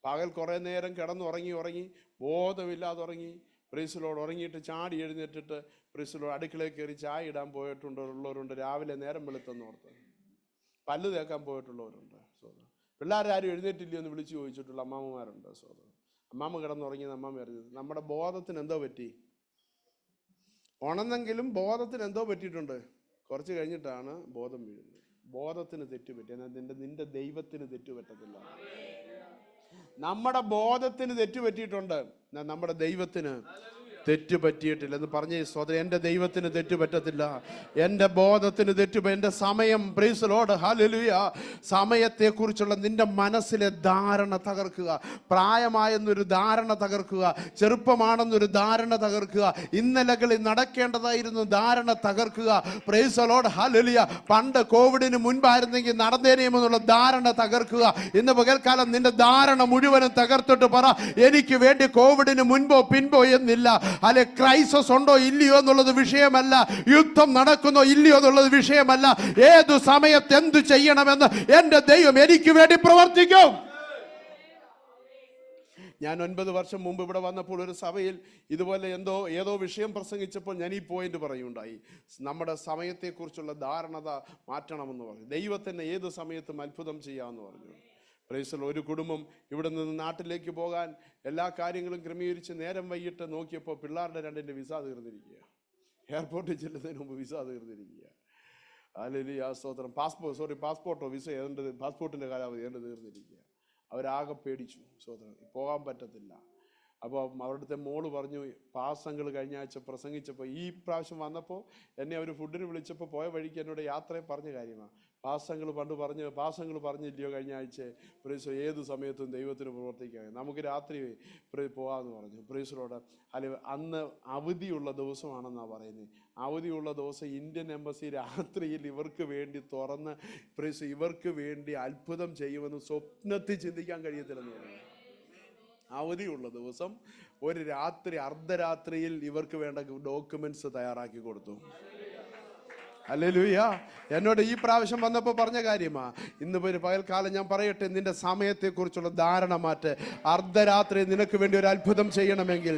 പകൽ കുറേ നേരം കിടന്നുറങ്ങി ബോധമില്ലാതെ ഉറങ്ങി, പ്രൈസ് ദി ലോർഡ്, ഉറങ്ങിയിട്ട് ചാടി എഴുന്നേറ്റിട്ട് പ്രൈസ് ദി ലോർഡ് അടുക്കളയിൽ കയറി ചായ ഇടാൻ പോയിട്ടുള്ളവരുണ്ട്. രാവിലെ നേരം വെളുത്തെന്നോർത്ത് പല്ല് തേക്കാൻ പോയിട്ടുള്ളവരുണ്ട്. പിള്ളേരാരും എഴുന്നേറ്റില്ലയോ എന്ന് വിളിച്ചു ചോദിച്ചിട്ടുള്ള അമ്മാമ്മമാരുണ്ട്. അമ്മാമ്മ കിടന്നുറങ്ങിയത് അമ്മാമ്മ അറിഞ്ഞത്. നമ്മുടെ ബോധത്തിന് എന്തോ പറ്റി? ഉണർന്നെങ്കിലും ബോധത്തിന് എന്തോ പറ്റിയിട്ടുണ്ട്. കുറച്ച് കഴിഞ്ഞിട്ടാണ് ബോധം വീഴുന്നത്. ബോധത്തിന് തെറ്റുപറ്റി. എന്നാൽ നിന്റെ ദൈവത്തിന് തെറ്റുപറ്റത്തില്ല. നമ്മുടെ ബോധത്തിന് തെറ്റുപറ്റിയിട്ടുണ്ട്, നമ്മുടെ ദൈവത്തിന് തെറ്റുപറ്റിയിട്ടില്ല എന്ന് പറഞ്ഞേ സഹോദരൻ. എൻ്റെ ദൈവത്തിന് തെറ്റുപറ്റത്തില്ല, എൻ്റെ ബോധത്തിന് എൻ്റെ സമയം, പ്രൈസ് ദി ലോർഡ്, ഹല്ലേലൂയ, സമയത്തെക്കുറിച്ചുള്ള നിന്റെ മനസ്സിലെ ധാരണ തകർക്കുക. പ്രായമായെന്നൊരു ധാരണ തകർക്കുക. ചെറുപ്പമാണെന്നൊരു ധാരണ തകർക്കുക. ഇന്നലകളിൽ നടക്കേണ്ടതായിരുന്നു ധാരണ തകർക്കുക. Price the Lord, hallelujah. പണ്ട് കോവിഡിന് മുൻപായിരുന്നെങ്കിൽ നടന്നേനെയുമെന്നുള്ള ധാരണ തകർക്കുക. ഇന്ന് പകൽക്കാലം നിന്റെ ധാരണ മുഴുവനും തകർത്തിട്ട് പറ, എനിക്ക് വേണ്ടി കോവിഡിന് മുൻപോ പിൻപോ എന്നില്ല. അല്ലെ, ക്രൈസിസ് ഉണ്ടോ ഇല്ലയോ എന്നുള്ളത് വിഷയമല്ല. യുദ്ധം നടക്കുന്നോ ഇല്ലയോ എന്നുള്ളത് വിഷയമല്ല. ഏതു സമയത്ത് എന്തു ചെയ്യണമെന്ന് എൻ്റെ ദൈവം എനിക്ക് വേണ്ടി പ്രവർത്തിക്കും. ഞാൻ 9 വർഷം മുമ്പ് ഇവിടെ വന്നപ്പോൾ ഒരു സഭയിൽ ഇതുപോലെ ഏതോ വിഷയം പ്രസംഗിച്ചപ്പോൾ ഞാൻ ഈ പോയിന്റ് പറയുണ്ടായി. നമ്മുടെ സമയത്തെക്കുറിച്ചുള്ള ധാരണത മാറ്റണമെന്ന് പറഞ്ഞു. ദൈവത്തിന് ഏത് സമയത്തും അത്ഭുതം ചെയ്യാമെന്ന് പറഞ്ഞു. Price the Lord. ഒരു കുടുംബം ഇവിടെ നിന്ന് നാട്ടിലേക്ക് പോകാൻ എല്ലാ കാര്യങ്ങളും ക്രമീകരിച്ച് നേരം വൈകിട്ട് നോക്കിയപ്പോൾ പിള്ളേരുടെ 2 വിസ തീർന്നിരിക്കുക. എയർപോർട്ടിൽ ചെല്ലുന്നതിന് മുമ്പ് വിസ തീർന്നിരിക്കുക. ഹല്ലേലൂയ, സ്തോത്രം. പാസ്പോർട്ടോ വിസ പാസ്പോർട്ടിൻ്റെ കാലാവധി തീർന്നിരിക്കുക. അവരാകെ പേടിച്ചു. സ്തോത്രം. പോകാൻ പറ്റത്തില്ല. അപ്പോൾ അവരുടെ മോള് പറഞ്ഞു, പാസങ്ങൾ കഴിഞ്ഞ ആഴ്ച പ്രസംഗിച്ചപ്പോൾ ഈ പ്രാവശ്യം വന്നപ്പോൾ എന്നെ അവർ ഫുഡിന് വിളിച്ചപ്പോൾ പോയ വഴിക്ക് എന്നോട് യാത്രയെ പറഞ്ഞ കാര്യമാണ്. പാസങ്ങൾ പറഞ്ഞില്ലയോ കഴിഞ്ഞ ആഴ്ച, പ്രൈസ് ഏത് സമയത്തും ദൈവത്തിന് പ്രവർത്തിക്കാൻ നമുക്ക് രാത്രി പോകാമെന്ന് പറഞ്ഞു. Price the Lord. അല്ലെങ്കിൽ അന്ന് അവധിയുള്ള ദിവസമാണെന്നാണ് പറയുന്നത്. അവധിയുള്ള ദിവസം ഇന്ത്യൻ എംബസി രാത്രിയിൽ ഇവർക്ക് വേണ്ടി തുറന്ന് പ്രൈസ് ഇവർക്ക് വേണ്ടി അത്ഭുതം ചെയ്യുമെന്ന് സ്വപ്നത്തിൽ ചിന്തിക്കാൻ കഴിയത്തില്ലെന്ന് പറഞ്ഞു. അവധിയുള്ള ദിവസം ഒരു രാത്രി, അർദ്ധരാത്രിയിൽ ഇവർക്ക് വേണ്ട ഡോക്യുമെന്റ്സ് തയ്യാറാക്കി കൊടുത്തു. ഹല്ലേലൂയ. എന്നോട് ഈ പ്രാവശ്യം വന്നപ്പോൾ പറഞ്ഞ കാര്യമാ. ഇന്ന് ഒരു പകൽക്കാലം ഞാൻ പറയട്ടെ, നിന്റെ സമയത്തെക്കുറിച്ചുള്ള ധാരണ മാറ്റ്. അർദ്ധരാത്രി നിനക്ക് വേണ്ടി ഒരു അത്ഭുതം ചെയ്യണമെങ്കിൽ,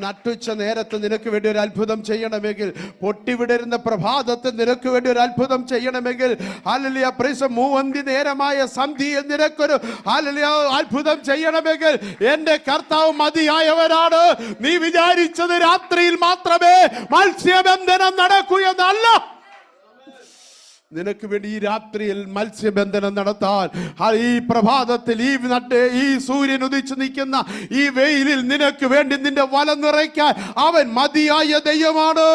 നട്ടുച്ച നേരത്ത് നിനക്ക് വേണ്ടി ഒരു അത്ഭുതം ചെയ്യണമെങ്കിൽ, പൊട്ടിവിടരുന്ന പ്രഭാതത്തിൽ നിനക്ക് വേണ്ടി ഒരു അത്ഭുതം ചെയ്യണമെങ്കിൽ, ഹല്ലേലൂയ പ്രൈസ്, മൂവന്തി നേരമായ സന്ധിയിൽ നിനക്കൊരു ഹല്ലേലൂയ അത്ഭുതം ചെയ്യണമെങ്കിൽ എൻ്റെ കർത്താവ് മതിയായവരാണ്. നീ വിചാരിച്ചത് രാത്രിയിൽ മാത്രമേ മത്സ്യബന്ധനം നടക്കൂ എന്നല്ല. നിനക്ക് വേണ്ടി ഈ രാത്രിയിൽ മത്സ്യബന്ധനം നടത്താൻ, ഈ പ്രഭാതത്തിൽ ഈ സൂര്യൻ ഉദിച്ചു നിൽക്കുന്ന ഈ വെയിലിൽ നിനക്ക് വേണ്ടി നിന്റെ വല നിറയ്ക്കാൻ അവൻ മതിയായ ദൈവമാണ്.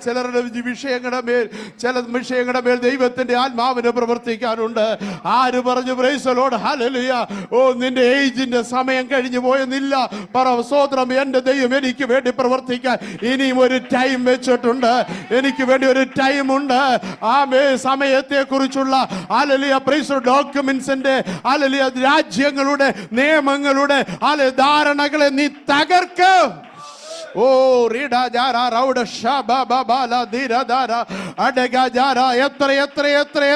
ചിലരുടെ വിഷയങ്ങളുടെ മേൽ ദൈവത്തിന്റെ ആത്മാവിന് പ്രവർത്തിക്കാനുണ്ട്. ആര് പറഞ്ഞു പ്രൈസ് ലോർഡ് ഹല്ലേലൂയ? നിന്റെ ഏജിന്റെ സമയം കഴിഞ്ഞു പോയെന്നില്ല. പറ സ്തോത്രം. എന്റെ ദൈവം എനിക്ക് വേണ്ടി പ്രവർത്തിക്കാൻ ഇനിയും ഒരു ടൈം വെച്ചിട്ടുണ്ട്. എനിക്ക് വേണ്ടി ഒരു ടൈം ഉണ്ട്. സമയത്തെ കുറിച്ചുള്ള ഹല്ലേലൂയ പ്രൈസ് ഡോക്യുമെന്റ്സിന്റെ ഹല്ലേലൂയ രാജ്യങ്ങളുടെ നിയമങ്ങളുടെ ധാരണകളെ നീ തകർക്ക്.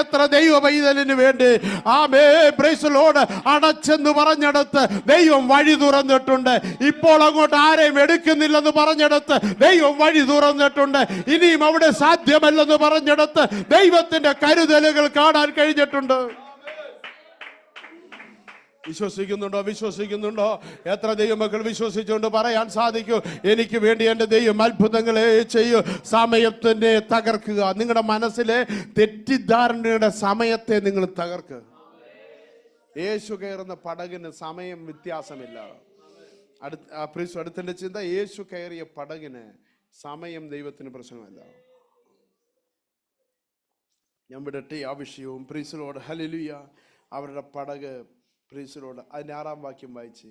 എത്ര ദൈവ പൈതലിന് വേണ്ടി അടച്ചെന്ന് പറഞ്ഞെടുത്ത് ദൈവം വഴി തുറന്നിട്ടുണ്ട്. ഇപ്പോൾ അങ്ങോട്ട് ആരെയും എടുക്കുന്നില്ലെന്ന് പറഞ്ഞെടുത്ത് ദൈവം വഴി തുറന്നിട്ടുണ്ട്. ഇനിയും അവിടെ സാധ്യമല്ലെന്ന് പറഞ്ഞെടുത്ത് ദൈവത്തിന്റെ കരുതലുകൾ കാണാൻ കഴിഞ്ഞിട്ടുണ്ട്. വിശ്വസിക്കുന്നുണ്ടോ? എത്ര ദൈവമക്കൾ വിശ്വസിച്ചുകൊണ്ട് പറയാൻ സാധിക്കൂ, എനിക്ക് വേണ്ടി എൻ്റെ ദൈവം അത്ഭുതങ്ങളെ ചെയ്യൂ. സമയത്തിനെ തകർക്കുക. നിങ്ങളുടെ മനസ്സിലെ തെറ്റിദ്ധാരണയുടെ സമയത്തെ നിങ്ങൾ തകർക്കുക. യേശു കയറുന്ന പടകിന് സമയം വ്യത്യാസമില്ല. അടുത്തിന്റെ ചിന്ത, യേശു കയറിയ പടകിന് സമയം ദൈവത്തിന് പ്രശ്നമല്ല. ഞാൻ വിടട്ടെ ആ വിഷയവും. പ്രീസ് ലോർഡ് ഹല്ലേലൂയ. അവരുടെ പടക് പ്രീസിലോട് അതിന്റെ 6-ാം വാക്യം വായിച്ചേ.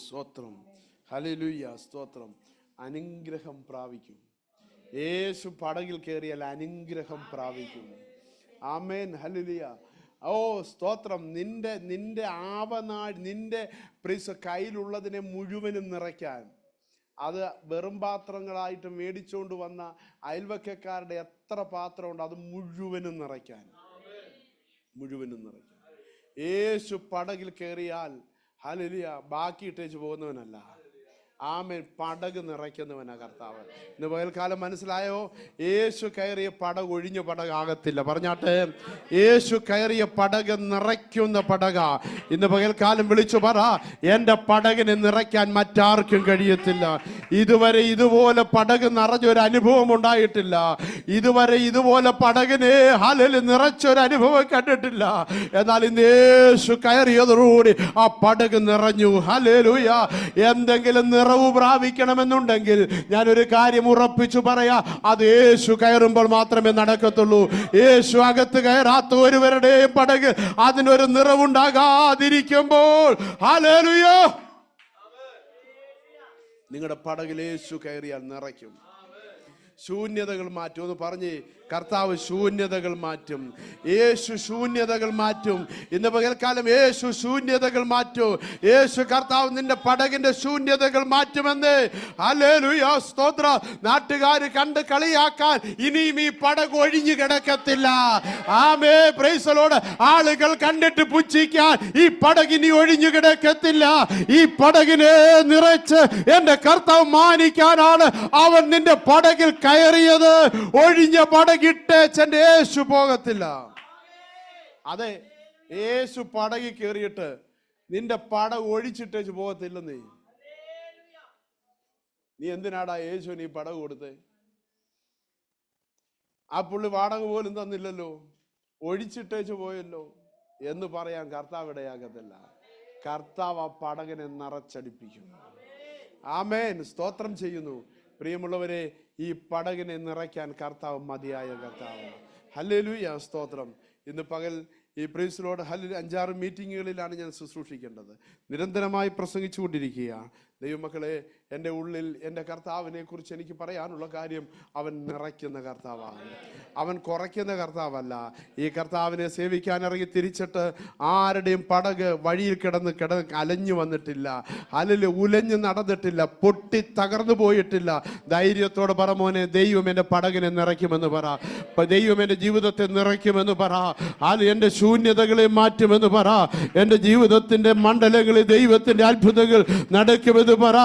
സ്തോത്രം ഹല്ലേലൂയ സ്തോത്രം. അനുഗ്രഹം പ്രാപിക്കും. യേശു പടകിൽ കയറിയാൽ അനുഗ്രഹം പ്രാപിക്കും. Amen hallelujah. സ്തോത്രം. നിന്റെ ആവനാഴ്, നിന്റെ കയ്യിലുള്ളതിനെ മുഴുവനും നിറയ്ക്കാൻ, അത് വെറും പാത്രങ്ങളായിട്ട് മേടിച്ചുകൊണ്ട് വന്ന അയൽവക്കക്കാരുടെ എത്ര പാത്രമുണ്ട് അത് മുഴുവനും നിറയ്ക്കാൻ. യേശു പടകിൽ കയറിയാൽ ഹല്ലേലൂയ ബാക്കി ഇട്ടേച്ച് പോകുന്നവനല്ല. ആമേൻ. പടക് നിറയ്ക്കുന്നവനാ കർത്താവ്. ഇന്ന് പകൽക്കാലം മനസ്സിലായോ? യേശു കയറിയ പടക് ഒഴിഞ്ഞ പടകാകത്തില്ല. പറഞ്ഞാട്ടെ, യേശു കയറിയ പടക് നിറയ്ക്കുന്ന പടക. ഇന്ന് പകൽക്കാലം വിളിച്ചു പറ, എന്റെ പടകിനെ നിറയ്ക്കാൻ മറ്റാർക്കും കഴിയത്തില്ല. ഇതുവരെ ഇതുപോലെ പടക് നിറഞ്ഞൊരു അനുഭവം ഉണ്ടായിട്ടില്ല. ഇതുവരെ ഇതുപോലെ പടകിനെ ഹല്ലേലൂയ നിറച്ചൊരു അനുഭവം കണ്ടിട്ടില്ല. എന്നാൽ ഇന്ന് യേശു കയറിയതോടുകൂടി ആ പടക് നിറഞ്ഞു. ഹല്ലേലൂയ. എന്തെങ്കിലും നിറവ് പ്രാപിക്കണമെന്നുണ്ടെങ്കിൽ ഞാനൊരു കാര്യം ഉറപ്പിച്ചു പറയാ, അത് യേശു കയറുമ്പോൾ മാത്രമേ നടക്കത്തുള്ളൂ. യേശു അകത്ത് കയറാത്ത ഒരുവരുടെയും പടക് അതിനൊരു നിറവുണ്ടാകാതിരിക്കുമ്പോൾ ഹല്ലേലൂയ നിങ്ങളുടെ പടകിൽ യേശു കയറിയാൽ നിറയ്ക്കും. ശൂന്യതകൾ മാറ്റും. ഒന്ന് പറഞ്ഞേ, കർത്താവ് ശൂന്യതകൾ മാറ്റും. യേശു ശൂന്യതകൾ മാറ്റും. ഇന്ന് പകൽക്കാലം യേശു ശൂന്യതകൾ മാറ്റും. യേശു കർത്താവ് നിന്റെ പടകിന്റെ ശൂന്യതകൾ മാറ്റുമെന്ന്. ഹല്ലേലൂയ സ്തോത്രം. നാട്ടുകാര് കണ്ട് കളിയാക്കാൻ ഇനിയും ഈ പടക് ഒഴിഞ്ഞു കിടക്കത്തില്ല. ആമേൻ പ്രൈസ് ദി ലോർഡ്. ആളുകൾ കണ്ടിട്ട് പുച്ഛിക്കാൻ ഈ പടകിനി ഒഴിഞ്ഞു കിടക്കത്തില്ല. ഈ പടകിനെ നിറച്ച് എന്റെ കർത്താവ് മാനിക്കാനാണ് അവൻ നിന്റെ പടകിൽ കയറിയത്. ഒഴിഞ്ഞ പടകിട്ടേച്ചെന്റെ യേശു പോകത്തില്ല. അതെ, യേശു പടകിൽ കയറിയിട്ട് നിന്റെ പടക് ഒഴിച്ചിട്ടേച്ച് പോകത്തില്ല. നീ എന്തിനാടാ യേശു നീ പടക് കൊടുത്തേ? ആ പുള്ളി വാടക പോലും തന്നില്ലല്ലോ, ഒഴിച്ചിട്ടേച്ച് പോയല്ലോ എന്ന് പറയാൻ കർത്താവ് ഇടയാകത്തില്ല. കർത്താവ് ആ പടകിനെ നിറച്ചടിപ്പിക്കും. ആമേൻ സ്തോത്രം ചെയ്യുന്നു. പ്രിയമുള്ളവരെ, ഈ പടകിനെ നിറയ്ക്കാൻ കർത്താവ് മതിയായ കർത്താവ്. ഹല്ലേലൂയ സ്തോത്രം. ഇന്ന് പകൽ ഈ പ്രൈസ് ദി ലോർഡ് ഹല്ലേലൂയ 5-6 മീറ്റിങ്ങുകളിലാണ് ഞാൻ ശുശ്രൂഷിക്കേണ്ടത്. നിരന്തരമായി പ്രസംഗിച്ചു കൊണ്ടിരിക്കുക. ദൈവമക്കളെ, എൻ്റെ ഉള്ളിൽ എൻ്റെ കർത്താവിനെ കുറിച്ച് എനിക്ക് പറയാനുള്ള കാര്യം, അവൻ നിറയ്ക്കുന്ന കർത്താവാണ്, അവൻ കുറയ്ക്കുന്ന കർത്താവല്ല. ഈ കർത്താവിനെ സേവിക്കാൻ ഇറങ്ങി തിരിച്ചിട്ട് ആരുടെയും പടക് വഴിയിൽ കിടന്ന് അലഞ്ഞു വന്നിട്ടില്ല, ഉലഞ്ഞു നടന്നിട്ടില്ല, പൊട്ടി തകർന്നു പോയിട്ടില്ല. ധൈര്യത്തോടെ പറ മോനെ, ദൈവം എൻ്റെ പടകിനെ നിറയ്ക്കുമെന്ന് പറ. ദൈവം എൻ്റെ ജീവിതത്തെ നിറയ്ക്കുമെന്ന് പറ. എൻ്റെ ശൂന്യതകളെ മാറ്റുമെന്ന് പറ. എൻ്റെ ജീവിതത്തിൻ്റെ മണ്ഡലങ്ങളിൽ ദൈവത്തിൻ്റെ അത്ഭുതങ്ങൾ നടക്കുമെന്ന് പറ.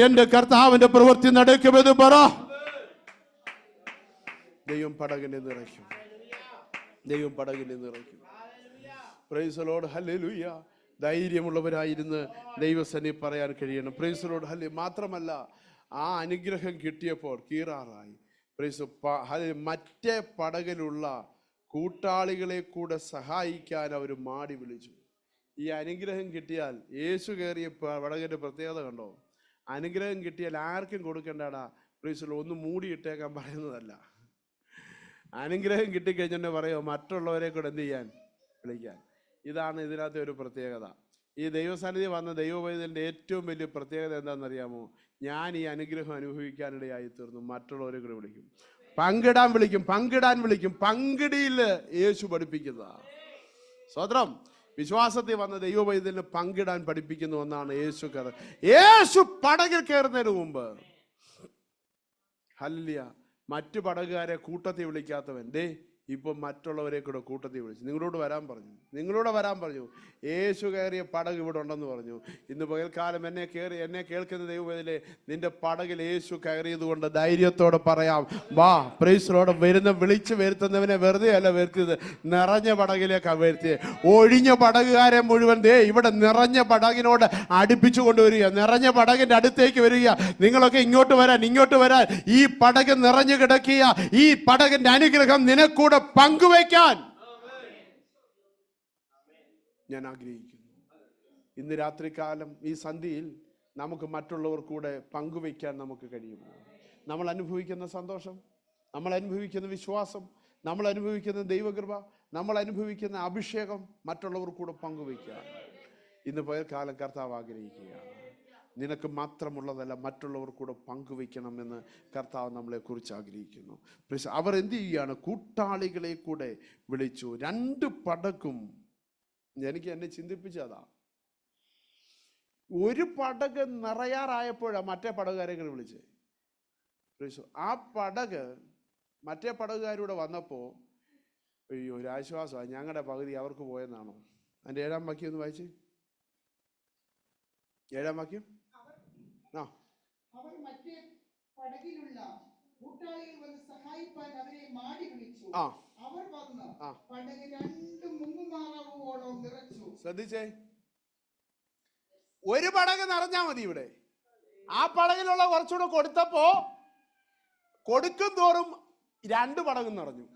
എന്റെ കർത്താവിന്റെ പ്രവൃത്തി നടക്കുമെന്ന് പറ. ദൈവം പടകിനെ നിറയ്ക്കും, ദൈവം പടകിനെ നിറയ്ക്കും. Praise the Lord, hallelujah. ധൈര്യമുള്ളവരായിരുന്ന് ദൈവസന്നിധി പറയാൻ കഴിയണം. Praise the Lord, hallelujah. മാത്രമല്ല, ആ അനുഗ്രഹം കിട്ടിയപ്പോൾ കീറാറായി. മറ്റേ പടകിലുള്ള കൂട്ടാളികളെ കൂടെ സഹായിക്കാൻ അവർ മാടി വിളിച്ചു. ഈ അനുഗ്രഹം കിട്ടിയാൽ, യേശു കയറിയ പടകിന്റെ പ്രത്യേകത കണ്ടോ? അനുഗ്രഹം കിട്ടിയാൽ ആർക്കും കൊടുക്കണ്ടാടാ, പ്രീസിൽ ഒന്ന് മൂടിയിട്ടേക്കാൻ പറയുന്നതല്ല. അനുഗ്രഹം കിട്ടിക്കഴിഞ്ഞെന്നെ പറയോ മറ്റുള്ളവരെ കൂടെ എന്ത് ചെയ്യാൻ, വിളിക്കാൻ. ഇതാണ് ഇതിനകത്തെ ഒരു പ്രത്യേകത. ഈ ദൈവസന്നിധി വന്ന ദൈവവൈദ്യന്റെ ഏറ്റവും വലിയ പ്രത്യേകത എന്താണെന്നറിയാമോ? ഞാൻ ഈ അനുഗ്രഹം അനുഭവിക്കാനിടയായി തീർന്നു, മറ്റുള്ളവരെ കൂടെ വിളിക്കും, പങ്കിടാൻ വിളിക്കും, പങ്കിടാൻ വിളിക്കും. പങ്കിടിയിൽ യേശു പഠിപ്പിക്കുന്ന സ്വതന്ത്രം വിശ്വാസത്തിൽ വന്ന ദൈവവൈദ്യന് പങ്കിടാൻ പഠിപ്പിക്കുന്ന ഒന്നാണ് യേശു. യേശു പടകിൽ കയറുന്നതിന് മുമ്പ് ഹല്ലേലൂയ, മറ്റു പടകുകാരെ കൂട്ടത്തിൽ വിളിക്കാത്തവൻ ദേ ഇപ്പൊ മറ്റുള്ളവരെ കൂടെ കൂട്ടത്തിൽ വിളിച്ചു. നിങ്ങളോട് വരാൻ പറഞ്ഞു, നിങ്ങളോട് വരാൻ പറഞ്ഞു. യേശു കയറിയ പടക് ഇവിടെ ഉണ്ടെന്ന് പറഞ്ഞു. ഇന്ന് പകൽക്കാലം എന്നെ കേൾക്കുന്ന ദൈവവേദിലെ, നിന്റെ പടകിൽ യേശു കയറിയത് കൊണ്ട് ധൈര്യത്തോടെ പറയാം, വാ. Price the Lord. വിളിച്ചു വരുത്തുന്നവനെ വെറുതെ അല്ല വരുത്തിയത്, നിറഞ്ഞ പടകിലേക്കാണ് വരുത്തിയത്. ഒഴിഞ്ഞ പടകുകാരെ മുഴുവൻ ദേ ഇവിടെ നിറഞ്ഞ പടകിനോട് അടുപ്പിച്ചു കൊണ്ടുവരിക, നിറഞ്ഞ പടകിന്റെ അടുത്തേക്ക് വരിക. നിങ്ങളൊക്കെ ഇങ്ങോട്ട് വരാൻ, ഇങ്ങോട്ട് വരാൻ. ഈ പടക് നിറഞ്ഞു കിടക്കുക. ഈ പടകിന്റെ അനുഗ്രഹം നിനക്കൂടെ പങ്കുവയ്ക്കാൻ ഞാൻ ആഗ്രഹിക്കുന്നു. ഇന്ന് രാത്രികാലം ഈ സന്ധ്യയിൽ നമുക്ക് മറ്റുള്ളവർ കൂടെ പങ്കുവയ്ക്കാൻ നമുക്ക് കഴിയുമോ? നമ്മൾ അനുഭവിക്കുന്ന സന്തോഷം, നമ്മൾ അനുഭവിക്കുന്ന വിശ്വാസം, നമ്മൾ അനുഭവിക്കുന്ന ദൈവകൃപ, നമ്മൾ അനുഭവിക്കുന്ന അഭിഷേകം മറ്റുള്ളവർ കൂടെ പങ്കുവയ്ക്കാൻ ഇന്ന് പകൽക്കാലം കർത്താവ് ആഗ്രഹിക്കുകയാണ്. നിനക്ക് മാത്രമുള്ളതല്ല, മറ്റുള്ളവർ കൂടെ പങ്കുവയ്ക്കണമെന്ന് കർത്താവ് നമ്മളെ കുറിച്ച് ആഗ്രഹിക്കുന്നു. അവർ എന്ത് ചെയ്യുകയാണ്? കൂട്ടാളികളെ കൂടെ വിളിച്ചു. 2 പടകും എന്നെ ചിന്തിപ്പിച്ചതാ. ഒരു പടക് നിറയാറായപ്പോഴാണ് മറ്റേ പടകുകാരെ വിളിച്ചേ. ആ പടക് മറ്റേ പടകുകാരൂടെ വന്നപ്പോ അയ്യോ ഒരു ആശ്വാസമാണ്, ഞങ്ങളുടെ പകുതി അവർക്ക് പോയെന്നാണോ? അതിന്റെ 7-ാം വാക്യം ഒന്ന് വായിച്ച്. 7-ാം വാക്യം. അവർ മറ്റേ പടകിലുള്ള കൂട്ടാളികൾ വന്ന് സഹായിപ്പാൻ അവരെ മാടി വിളിച്ചു. അവർ വന്ന് പടക് 2 മുങ്ങുമാറാവോളം നിറച്ചു. ശ്രദ്ധിച്ചേ, ഒരു പടക് നിറഞ്ഞാ മതി. ഇവിടെ ആ പടകിലുള്ള കുറച്ചുകൂടെ കൊടുത്തപ്പോ കൊടുക്കും തോറും 2 പടകും നിറഞ്ഞു.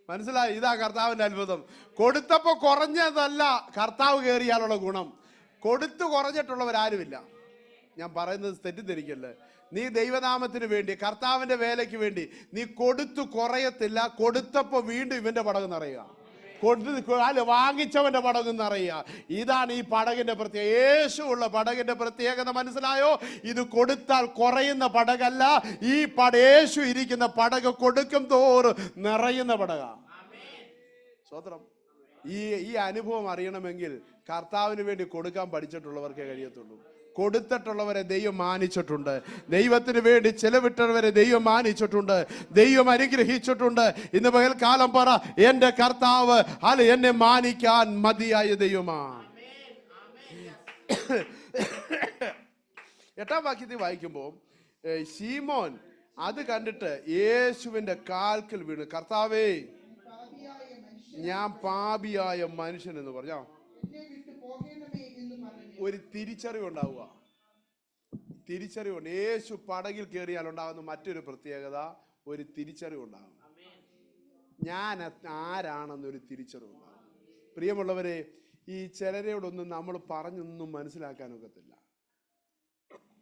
മനസ്സിലായി? ഇതാ കർത്താവിന്റെ അത്ഭുതം. കൊടുത്തപ്പോ കുറഞ്ഞതല്ല കർത്താവ് കയറിയാലുള്ള ഗുണം. കൊടുത്തു കുറഞ്ഞിട്ടുള്ളവരാരുമില്ല. ഞാൻ പറയുന്നത് തെറ്റിദ്ധരിക്കല്ലേ. നീ ദൈവനാമത്തിന് വേണ്ടി, കർത്താവിന്റെ വേലയ്ക്ക് വേണ്ടി നീ കൊടുത്തു കുറയത്തില്ല. കൊടുത്തപ്പോ വീണ്ടും ഇവന്റെ പടക് നിറയുക, വാങ്ങിച്ചവന്റെ പടക് നിറയുക. ഇതാണ് ഈ പടകിന്റെ പ്രത്യേകത. യേശു ഉള്ള പടകിന്റെ പ്രത്യേകത മനസ്സിലായോ? ഇത് കൊടുത്താൽ കുറയുന്ന പടകല്ല. ഈ യേശു ഇരിക്കുന്ന പടക് കൊടുക്കും തോറും നിറയുന്ന പടകാ. സ്വതന്ത്രം. ഈ അനുഭവം അറിയണമെങ്കിൽ കർത്താവിന് വേണ്ടി കൊടുക്കാൻ പഠിച്ചിട്ടുള്ളവർക്കേ കഴിയത്തുള്ളൂ. കൊടുത്തിട്ടുള്ളവരെ ദൈവം മാനിച്ചിട്ടുണ്ട്. ദൈവത്തിന് വേണ്ടി ചെലവിട്ടവരെ ദൈവം മാനിച്ചിട്ടുണ്ട്, ദൈവം അനുഗ്രഹിച്ചിട്ടുണ്ട്. ഇന്ന് പകൽക്കാലം പറ, എന്റെ കർത്താവ് എന്നെ മാനിക്കാൻ മതിയായ ദൈവമാണ്. 8-ാം വാക്യത്തിൽ വായിക്കുമ്പോൾ ശീമോൻ അത് കണ്ടിട്ട് യേശുവിന്റെ കാൽക്കൽ വീണ്, കർത്താവേ ഞാൻ പാപിയായ മനുഷ്യൻ എന്ന് പറഞ്ഞോ. ഒരു തിരിച്ചറിവുണ്ടാവുക. തിരിച്ചറിവുണ്ട്. യേശു പടകിൽ കയറിയാൽ ഉണ്ടാകുന്ന മറ്റൊരു പ്രത്യേകത, ഒരു തിരിച്ചറിവുണ്ടാകും. ഞാൻ ആരാണെന്നൊരു തിരിച്ചറിവുണ്ടാകും. പ്രിയമുള്ളവരെ, ഈ ചിലരോടൊന്നും നമ്മൾ പറഞ്ഞൊന്നും മനസ്സിലാക്കാനൊക്കത്തില്ല,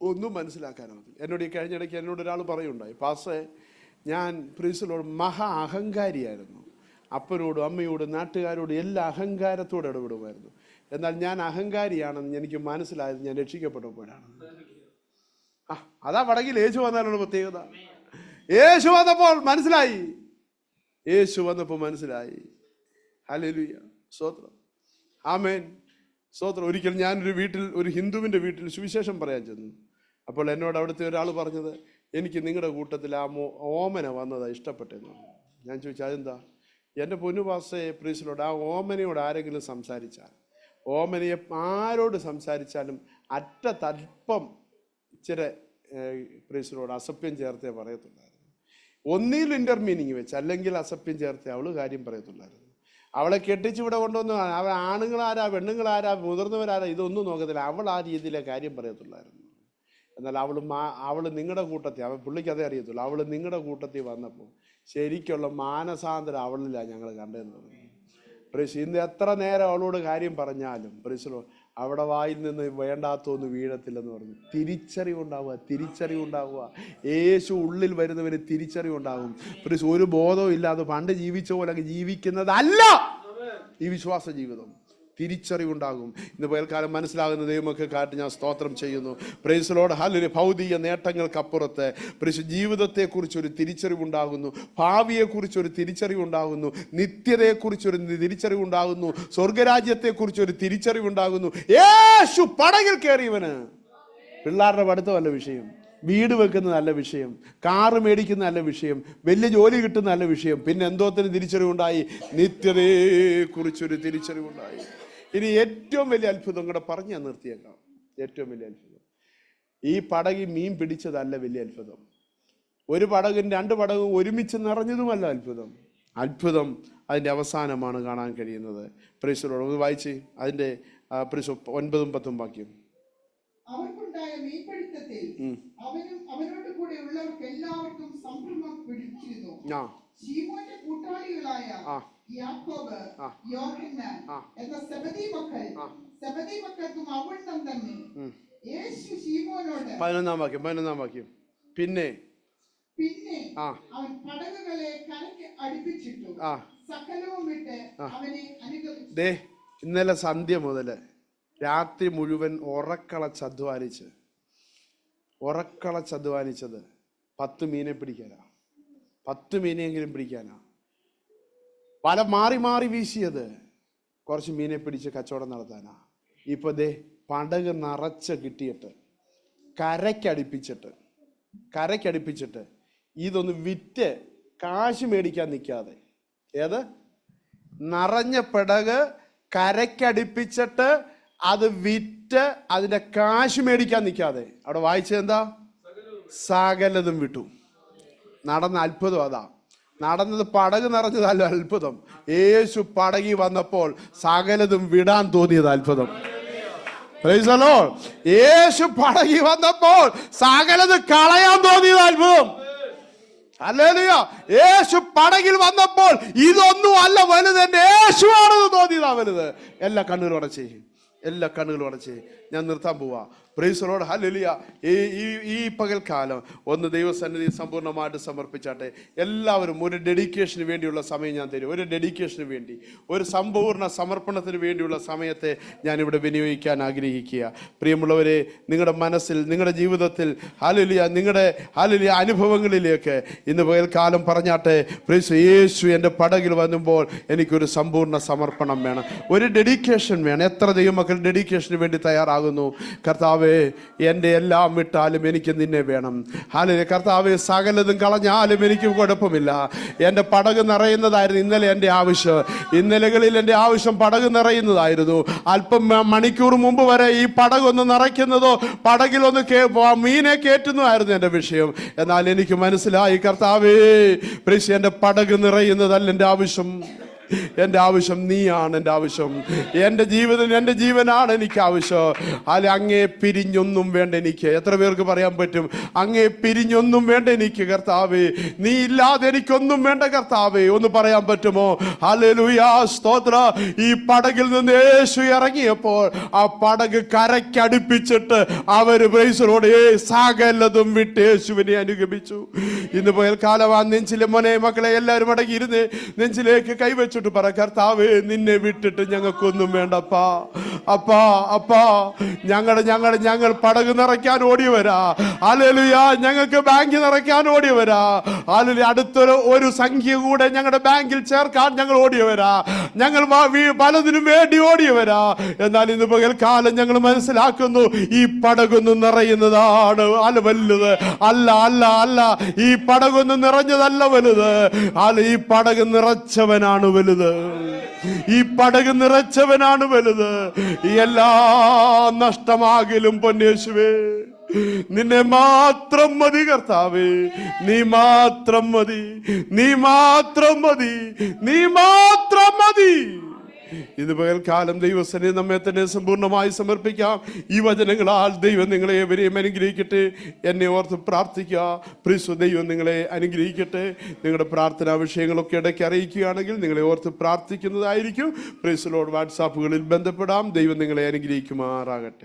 ഒന്നും മനസ്സിലാക്കാനൊക്കത്തില്ല. എന്നോട് ഈ കഴിഞ്ഞിടയ്ക്ക് എന്നോട് ഒരാൾ പറയുണ്ടായി, പാസ്റ്റേ ഞാൻ പ്രീസിലോട് മഹാ അഹങ്കാരിയായിരുന്നു. അപ്പനോടും അമ്മയോടും നാട്ടുകാരോടും എല്ലാ അഹങ്കാരത്തോടെ ഇടപെടുമായിരുന്നു. എന്നാൽ ഞാൻ അഹങ്കാരിയാണെന്ന് എനിക്ക് മനസ്സിലായത് ഞാൻ രക്ഷിക്കപ്പെട്ടപ്പോഴാണ്. അതാ പടകിൽ യേശു വന്നാലുള്ള പ്രത്യേകത. യേശു വന്നപ്പോൾ മനസ്സിലായി. യേശു വന്നപ്പോൾ മനസ്സിലായി. ഹല്ലേലൂയ, സ്തോത്രം, ആമേൻ, സ്തോത്രം. ഒരിക്കൽ ഞാനൊരു വീട്ടിൽ, ഒരു ഹിന്ദുവിൻ്റെ വീട്ടിൽ സുവിശേഷം പറയാൻ ചെന്നു. അപ്പോൾ എന്നോട് അവിടുത്തെ ഒരാൾ പറഞ്ഞത്, എനിക്ക് നിങ്ങളുടെ കൂട്ടത്തിൽ ആ ഓമന വന്നതാണ് ഇഷ്ടപ്പെട്ടെന്ന്. ഞാൻ ചോദിച്ചു, അതെന്താ? എൻ്റെ പൊന്നുപാസയെ പ്രീസിലോട്, ആ ഓമനയോട് ആരെങ്കിലും സംസാരിച്ചാൽ, ഓമനയെ ആരോട് സംസാരിച്ചാലും അല്പം ഇച്ചിരി പ്രീസിലോട് അസഭ്യം ചേർത്തേ പറയത്തുള്ളായിരുന്നു. ഒന്നിൽ ഇന്റർമീനിങ് വെച്ച്, അല്ലെങ്കിൽ അസഭ്യം ചേർത്തേ അവള് കാര്യം പറയത്തുള്ളായിരുന്നു. അവളെ കെട്ടിച്ചിവിടെ കൊണ്ടുവന്ന് അവൾ ആണുങ്ങളാരാ പെണ്ണുങ്ങളാരാ മുതിർന്നവരാരാ ഇതൊന്നും നോക്കത്തില്ല, അവൾ ആ രീതിയിലെ കാര്യം പറയത്തുള്ളായിരുന്നു. എന്നാൽ അവൾ നിങ്ങളുടെ കൂട്ടത്തിൽ, പുള്ളിക്ക് അതേ അറിയത്തുള്ളൂ, അവൾ നിങ്ങളുടെ കൂട്ടത്തിൽ വന്നപ്പോൾ ശരിക്കുള്ള മാനസാന്തരം അവളിലാണ് ഞങ്ങൾ കണ്ടതെന്ന് പറഞ്ഞു. പ്രീസ്, ഇന്ന് എത്ര നേരം അവളോട് കാര്യം പറഞ്ഞാലും പ്രീസിലോ അവിടെ വായിൽ നിന്ന് വേണ്ടാത്തൊന്നും വീഴത്തില്ലെന്ന് പറഞ്ഞു. തിരിച്ചറിവുണ്ടാവുക. യേശു ഉള്ളിൽ വരുന്നവന് തിരിച്ചറിവുണ്ടാകും. പ്രീസ്, ഒരു ബോധവും ഇല്ലാതെ പണ്ട് ജീവിച്ച പോലെ ജീവിക്കുന്നതല്ല ഈ വിശ്വാസ ജീവിതം. തിരിച്ചറിവുണ്ടാകും. ഇന്ന് പകൽക്കാലം മനസ്സിലാകുന്ന ദൈവമൊക്കെ കാട്ടി ഞാൻ സ്തോത്രം ചെയ്യുന്നു. Praise Lord, hallelujah. ഭൗതിക നേട്ടങ്ങൾക്കപ്പുറത്ത് പ്രൈസ് ജീവിതത്തെക്കുറിച്ചൊരു തിരിച്ചറിവുണ്ടാകുന്നു, ഭാവിയെക്കുറിച്ചൊരു തിരിച്ചറിവുണ്ടാകുന്നു, നിത്യതയെക്കുറിച്ചൊരു തിരിച്ചറിവുണ്ടാകുന്നു, സ്വർഗരാജ്യത്തെക്കുറിച്ചൊരു തിരിച്ചറിവുണ്ടാകുന്നു. യേശു പടകിൽ കയറിയവന് പിള്ളേരുടെ പഠിത്തമല്ല വിഷയം, വീട് വെക്കുന്ന നല്ല വിഷയം, കാറ് മേടിക്കുന്ന നല്ല വിഷയം, വലിയ ജോലി കിട്ടുന്ന നല്ല വിഷയം. പിന്നെ എന്തോത്തിന് തിരിച്ചറിവുണ്ടായി? നിത്യതയെക്കുറിച്ചൊരു തിരിച്ചറിവുണ്ടായി. ഇനി ഏറ്റവും വലിയ അത്ഭുതം കൂടെ പറഞ്ഞ് ഞാൻ നിർത്തിയേക്കാം. ഏറ്റവും വലിയ അത്ഭുതം, ഈ പടകിൽ മീൻ പിടിച്ചതല്ല വലിയ അത്ഭുതം, ഒരു പടകും രണ്ട് പടകും ഒരുമിച്ച് നിറഞ്ഞതുമല്ല അത്ഭുതം. അത്ഭുതം അതിൻ്റെ അവസാനമാണ് കാണാൻ കഴിയുന്നത്. Price the Lord. വായിച്ച് അതിൻ്റെ 9-ഉം 10-ഉം വാക്യം. അവർക്കുണ്ടായ മീൻപിടുത്തത്തിൽ അവനും അവനോട് കൂടെ ഉള്ളവർക്ക് എല്ലാവർക്കും സംഭ്രമം പിടിച്ചിരുന്നു. ശീമോന്റെ കൂട്ടാളികളായ യാക്കോബ്, യോഹന്നാൻ എന്ന സെബദീ മക്കൾക്കും അവണ്ണം തന്നെ യേശു ശീമോനോട് 11-ാം വാക്യം പിന്നെ അവൻ പടകുകളെ കരയ്ക്ക് അടുപ്പിച്ചിട്ടു സകലവും വിട്ട് അവനെ അനുഗമിച്ചു. ഇന്നലെ സന്ധ്യ മുതൽ രാത്രി മുഴുവൻ ഉറക്കളച്ചധ്വാനിച്ചത് 10 മീനെ പിടിക്കാനാ. 10 മീനെങ്കിലും പിടിക്കാനാ. പല മാറി വീശിയത് കുറച്ച് മീനെ പിടിച്ച് കച്ചവടം നടത്താനാ. ഇപ്പൊ പടക് നിറച്ച് കിട്ടിയിട്ട് കരയ്ക്കടിപ്പിച്ചിട്ട് ഇതൊന്ന് വിറ്റ് കാശ് മേടിക്കാൻ നിൽക്കാതെ, ഏത് നിറഞ്ഞ പടക് കരയ്ക്കടിപ്പിച്ചിട്ട് അത് വിറ്റ് അതിന്റെ കാശ് മേടിക്കാൻ നിൽക്കാതെ, അവിടെ വായിച്ചത് എന്താ? സകലതും വിട്ടു. നടന്ന അത്ഭുതം അതാ. നടന്നത് പടക് നിറഞ്ഞതല്ല അത്ഭുതം. യേശു പടകി വന്നപ്പോൾ സകലതും വിടാൻ തോന്നിയത് അത്ഭുതം. Praise the Lord. യേശു പടകി വന്നപ്പോൾ സകലത് കളയാൻ തോന്നിയത് അത്ഭുതം. ഹല്ലേലൂയ. യേശു പടകിൽ വന്നപ്പോൾ ഇതൊന്നും അല്ല വലുത്, എന്റെ യേശുവാണെന്ന് തോന്നിയതാ വലുത്. എല്ലാ കണ്ണുകളും അടച്ചേ ഞാൻ നിർത്താൻ പോവാ. Price the Lord. ഹല്ലേലൂയ. ഈ പകൽക്കാലം ഒന്ന് ദൈവസന്നിധി സമ്പൂർണ്ണമായിട്ട് സമർപ്പിച്ചാട്ടെ. എല്ലാവരും ഒരു ഡെഡിക്കേഷന് വേണ്ടിയുള്ള സമയം ഞാൻ തരും. ഒരു ഡെഡിക്കേഷന് വേണ്ടി, ഒരു സമ്പൂർണ്ണ സമർപ്പണത്തിന് വേണ്ടിയുള്ള സമയത്തെ ഞാനിവിടെ വിനിയോഗിക്കാൻ ആഗ്രഹിക്കുക. പ്രിയമുള്ളവരെ, നിങ്ങളുടെ മനസ്സിൽ, നിങ്ങളുടെ ജീവിതത്തിൽ നിങ്ങളുടെ അനുഭവങ്ങളിലേക്ക് ഇന്ന് പകൽക്കാലം പറഞ്ഞാട്ടെ. പ്രൈസ് യേശു എൻ്റെ പടകിൽ വന്നുമ്പോൾ എനിക്കൊരു സമ്പൂർണ്ണ സമർപ്പണം വേണം, ഒരു ഡെഡിക്കേഷൻ വേണം. എത്ര ദൈവമക്കൾ ഡെഡിക്കേഷന് വേണ്ടി തയ്യാറാകുന്നു? കർത്താവേ, എൻ്റെ എല്ലാം വിട്ടാലും എനിക്ക് നിന്നെ വേണം. ഹല്ലേലൂയ. കർത്താവേ, സകലതും കളഞ്ഞാലും എനിക്ക് കുഴപ്പമില്ല. എൻ്റെ പടക് നിറയുന്നതായിരുന്നു ഇന്നലെ എൻ്റെ ആവശ്യം. ഇന്നലകളിൽ എൻ്റെ ആവശ്യം പടക് നിറയുന്നതായിരുന്നു. അല്പം മണിക്കൂർ മുമ്പ് വരെ ഈ പടകൊന്ന് നിറയ്ക്കുന്നതോ പടകിലൊന്ന് മീനെ കയറ്റുന്നതായിരുന്നു എൻ്റെ വിഷയം. എന്നാൽ എനിക്ക് മനസ്സിലായി, കർത്താവേ, എൻ്റെ പടക് നിറയുന്നതല്ല എൻ്റെ ആവശ്യം. എൻ്റെ ആവശ്യം നീയാണ്. എൻ്റെ ആവശ്യം, എൻ്റെ ജീവനാണ് എനിക്ക് ആവശ്യം. അല്ലെ, അങ്ങേ പിരിഞ്ഞൊന്നും വേണ്ട എനിക്ക്. എത്ര പേർക്ക് പറയാൻ പറ്റും? അങ്ങേ പിരിഞ്ഞൊന്നും വേണ്ട എനിക്ക് കർത്താവേ. നീ ഇല്ലാതെ എനിക്കൊന്നും വേണ്ട കർത്താവേ. ഒന്ന് പറയാൻ പറ്റുമോ? ഹല്ലേലൂയ, സ്തോത്ര. ഈ പടകിൽ നിന്ന് യേശു ഇറങ്ങിയപ്പോൾ ആ പടക് കരയ്ക്കടുപ്പിച്ചിട്ട് അവര് പ്രൈസലോടെ സകലതും വിട്ട് യേശുവിനെ അനുഗമിച്ചു. ഇന്ന് പകൽക്കാലം ആ നെഞ്ചിലെ മോനെ മക്കളെ എല്ലാവരും അടങ്ങിയിരുന്ന് നെഞ്ചിലേക്ക് കൈവച്ചിട്ട് പറ, കർത്താവേ നിന്നെ വിട്ടിട്ട് ഞങ്ങൾക്കൊന്നും വേണ്ടപ്പാ. അപ്പാ അപ്പാ ഞങ്ങൾ പടക് നിറയ്ക്കാൻ ഓടി വരാ. ഹല്ലേലൂയ. ഞങ്ങൾക്ക് ബാങ്ക് നിറയ്ക്കാൻ ഓടി വരാ. ഹല്ലേലൂയ. അടുത്തൊരു സംഖ്യ കൂടെ ഞങ്ങളുടെ ബാങ്കിൽ ചേർക്കാൻ ഞങ്ങൾ ഓടി വരാ. ഞങ്ങൾ പലതിനും വേണ്ടി ഓടി വരാ. എന്നാൽ ഇന്ന് പകൽക്കാലം ഞങ്ങൾ മനസ്സിലാക്കുന്നു, ഈ പടകൊന്നും നിറയുന്നതാണ് അല്ല വലുത്. അല്ല അല്ല അല്ല ഈ പടകൊന്നും നിറഞ്ഞതല്ല വലുത്. അല്ല ഈ പടക് നിറച്ചവനാണ് വലുത്. ഈ പടക് നിറച്ചവനാണ് വലുത്. എല്ലാം നഷ്ടമാകിലും പൊന്നേശുവേ നിന്നെ മാത്രം മതി കർത്താവേ. നീ മാത്രം മതി, നീ മാത്രം മതി, നീ മാത്രം മതി. ഇത് പകൽക്കാലം ദൈവസനെ നമ്മെ തന്നെ സമ്പൂർണ്ണമായി സമർപ്പിക്കാം. ഈ വചനങ്ങളാൽ ദൈവം നിങ്ങളെ എവരെയും അനുഗ്രഹിക്കട്ടെ. എന്നെ ഓർത്ത് പ്രാർത്ഥിക്കുക. പ്രിയ ദൈവം നിങ്ങളെ അനുഗ്രഹിക്കട്ടെ. നിങ്ങളുടെ പ്രാർത്ഥനാ വിഷയങ്ങളൊക്കെ ഇടയ്ക്ക് അറിയിക്കുകയാണെങ്കിൽ നിങ്ങളെ ഓർത്ത് പ്രാർത്ഥിക്കുന്നതായിരിക്കും. പ്രിയ ലോർഡ് വാട്സാപ്പുകളിൽ ബന്ധപ്പെടാം. ദൈവം നിങ്ങളെ അനുഗ്രഹിക്കുമാറാകട്ടെ.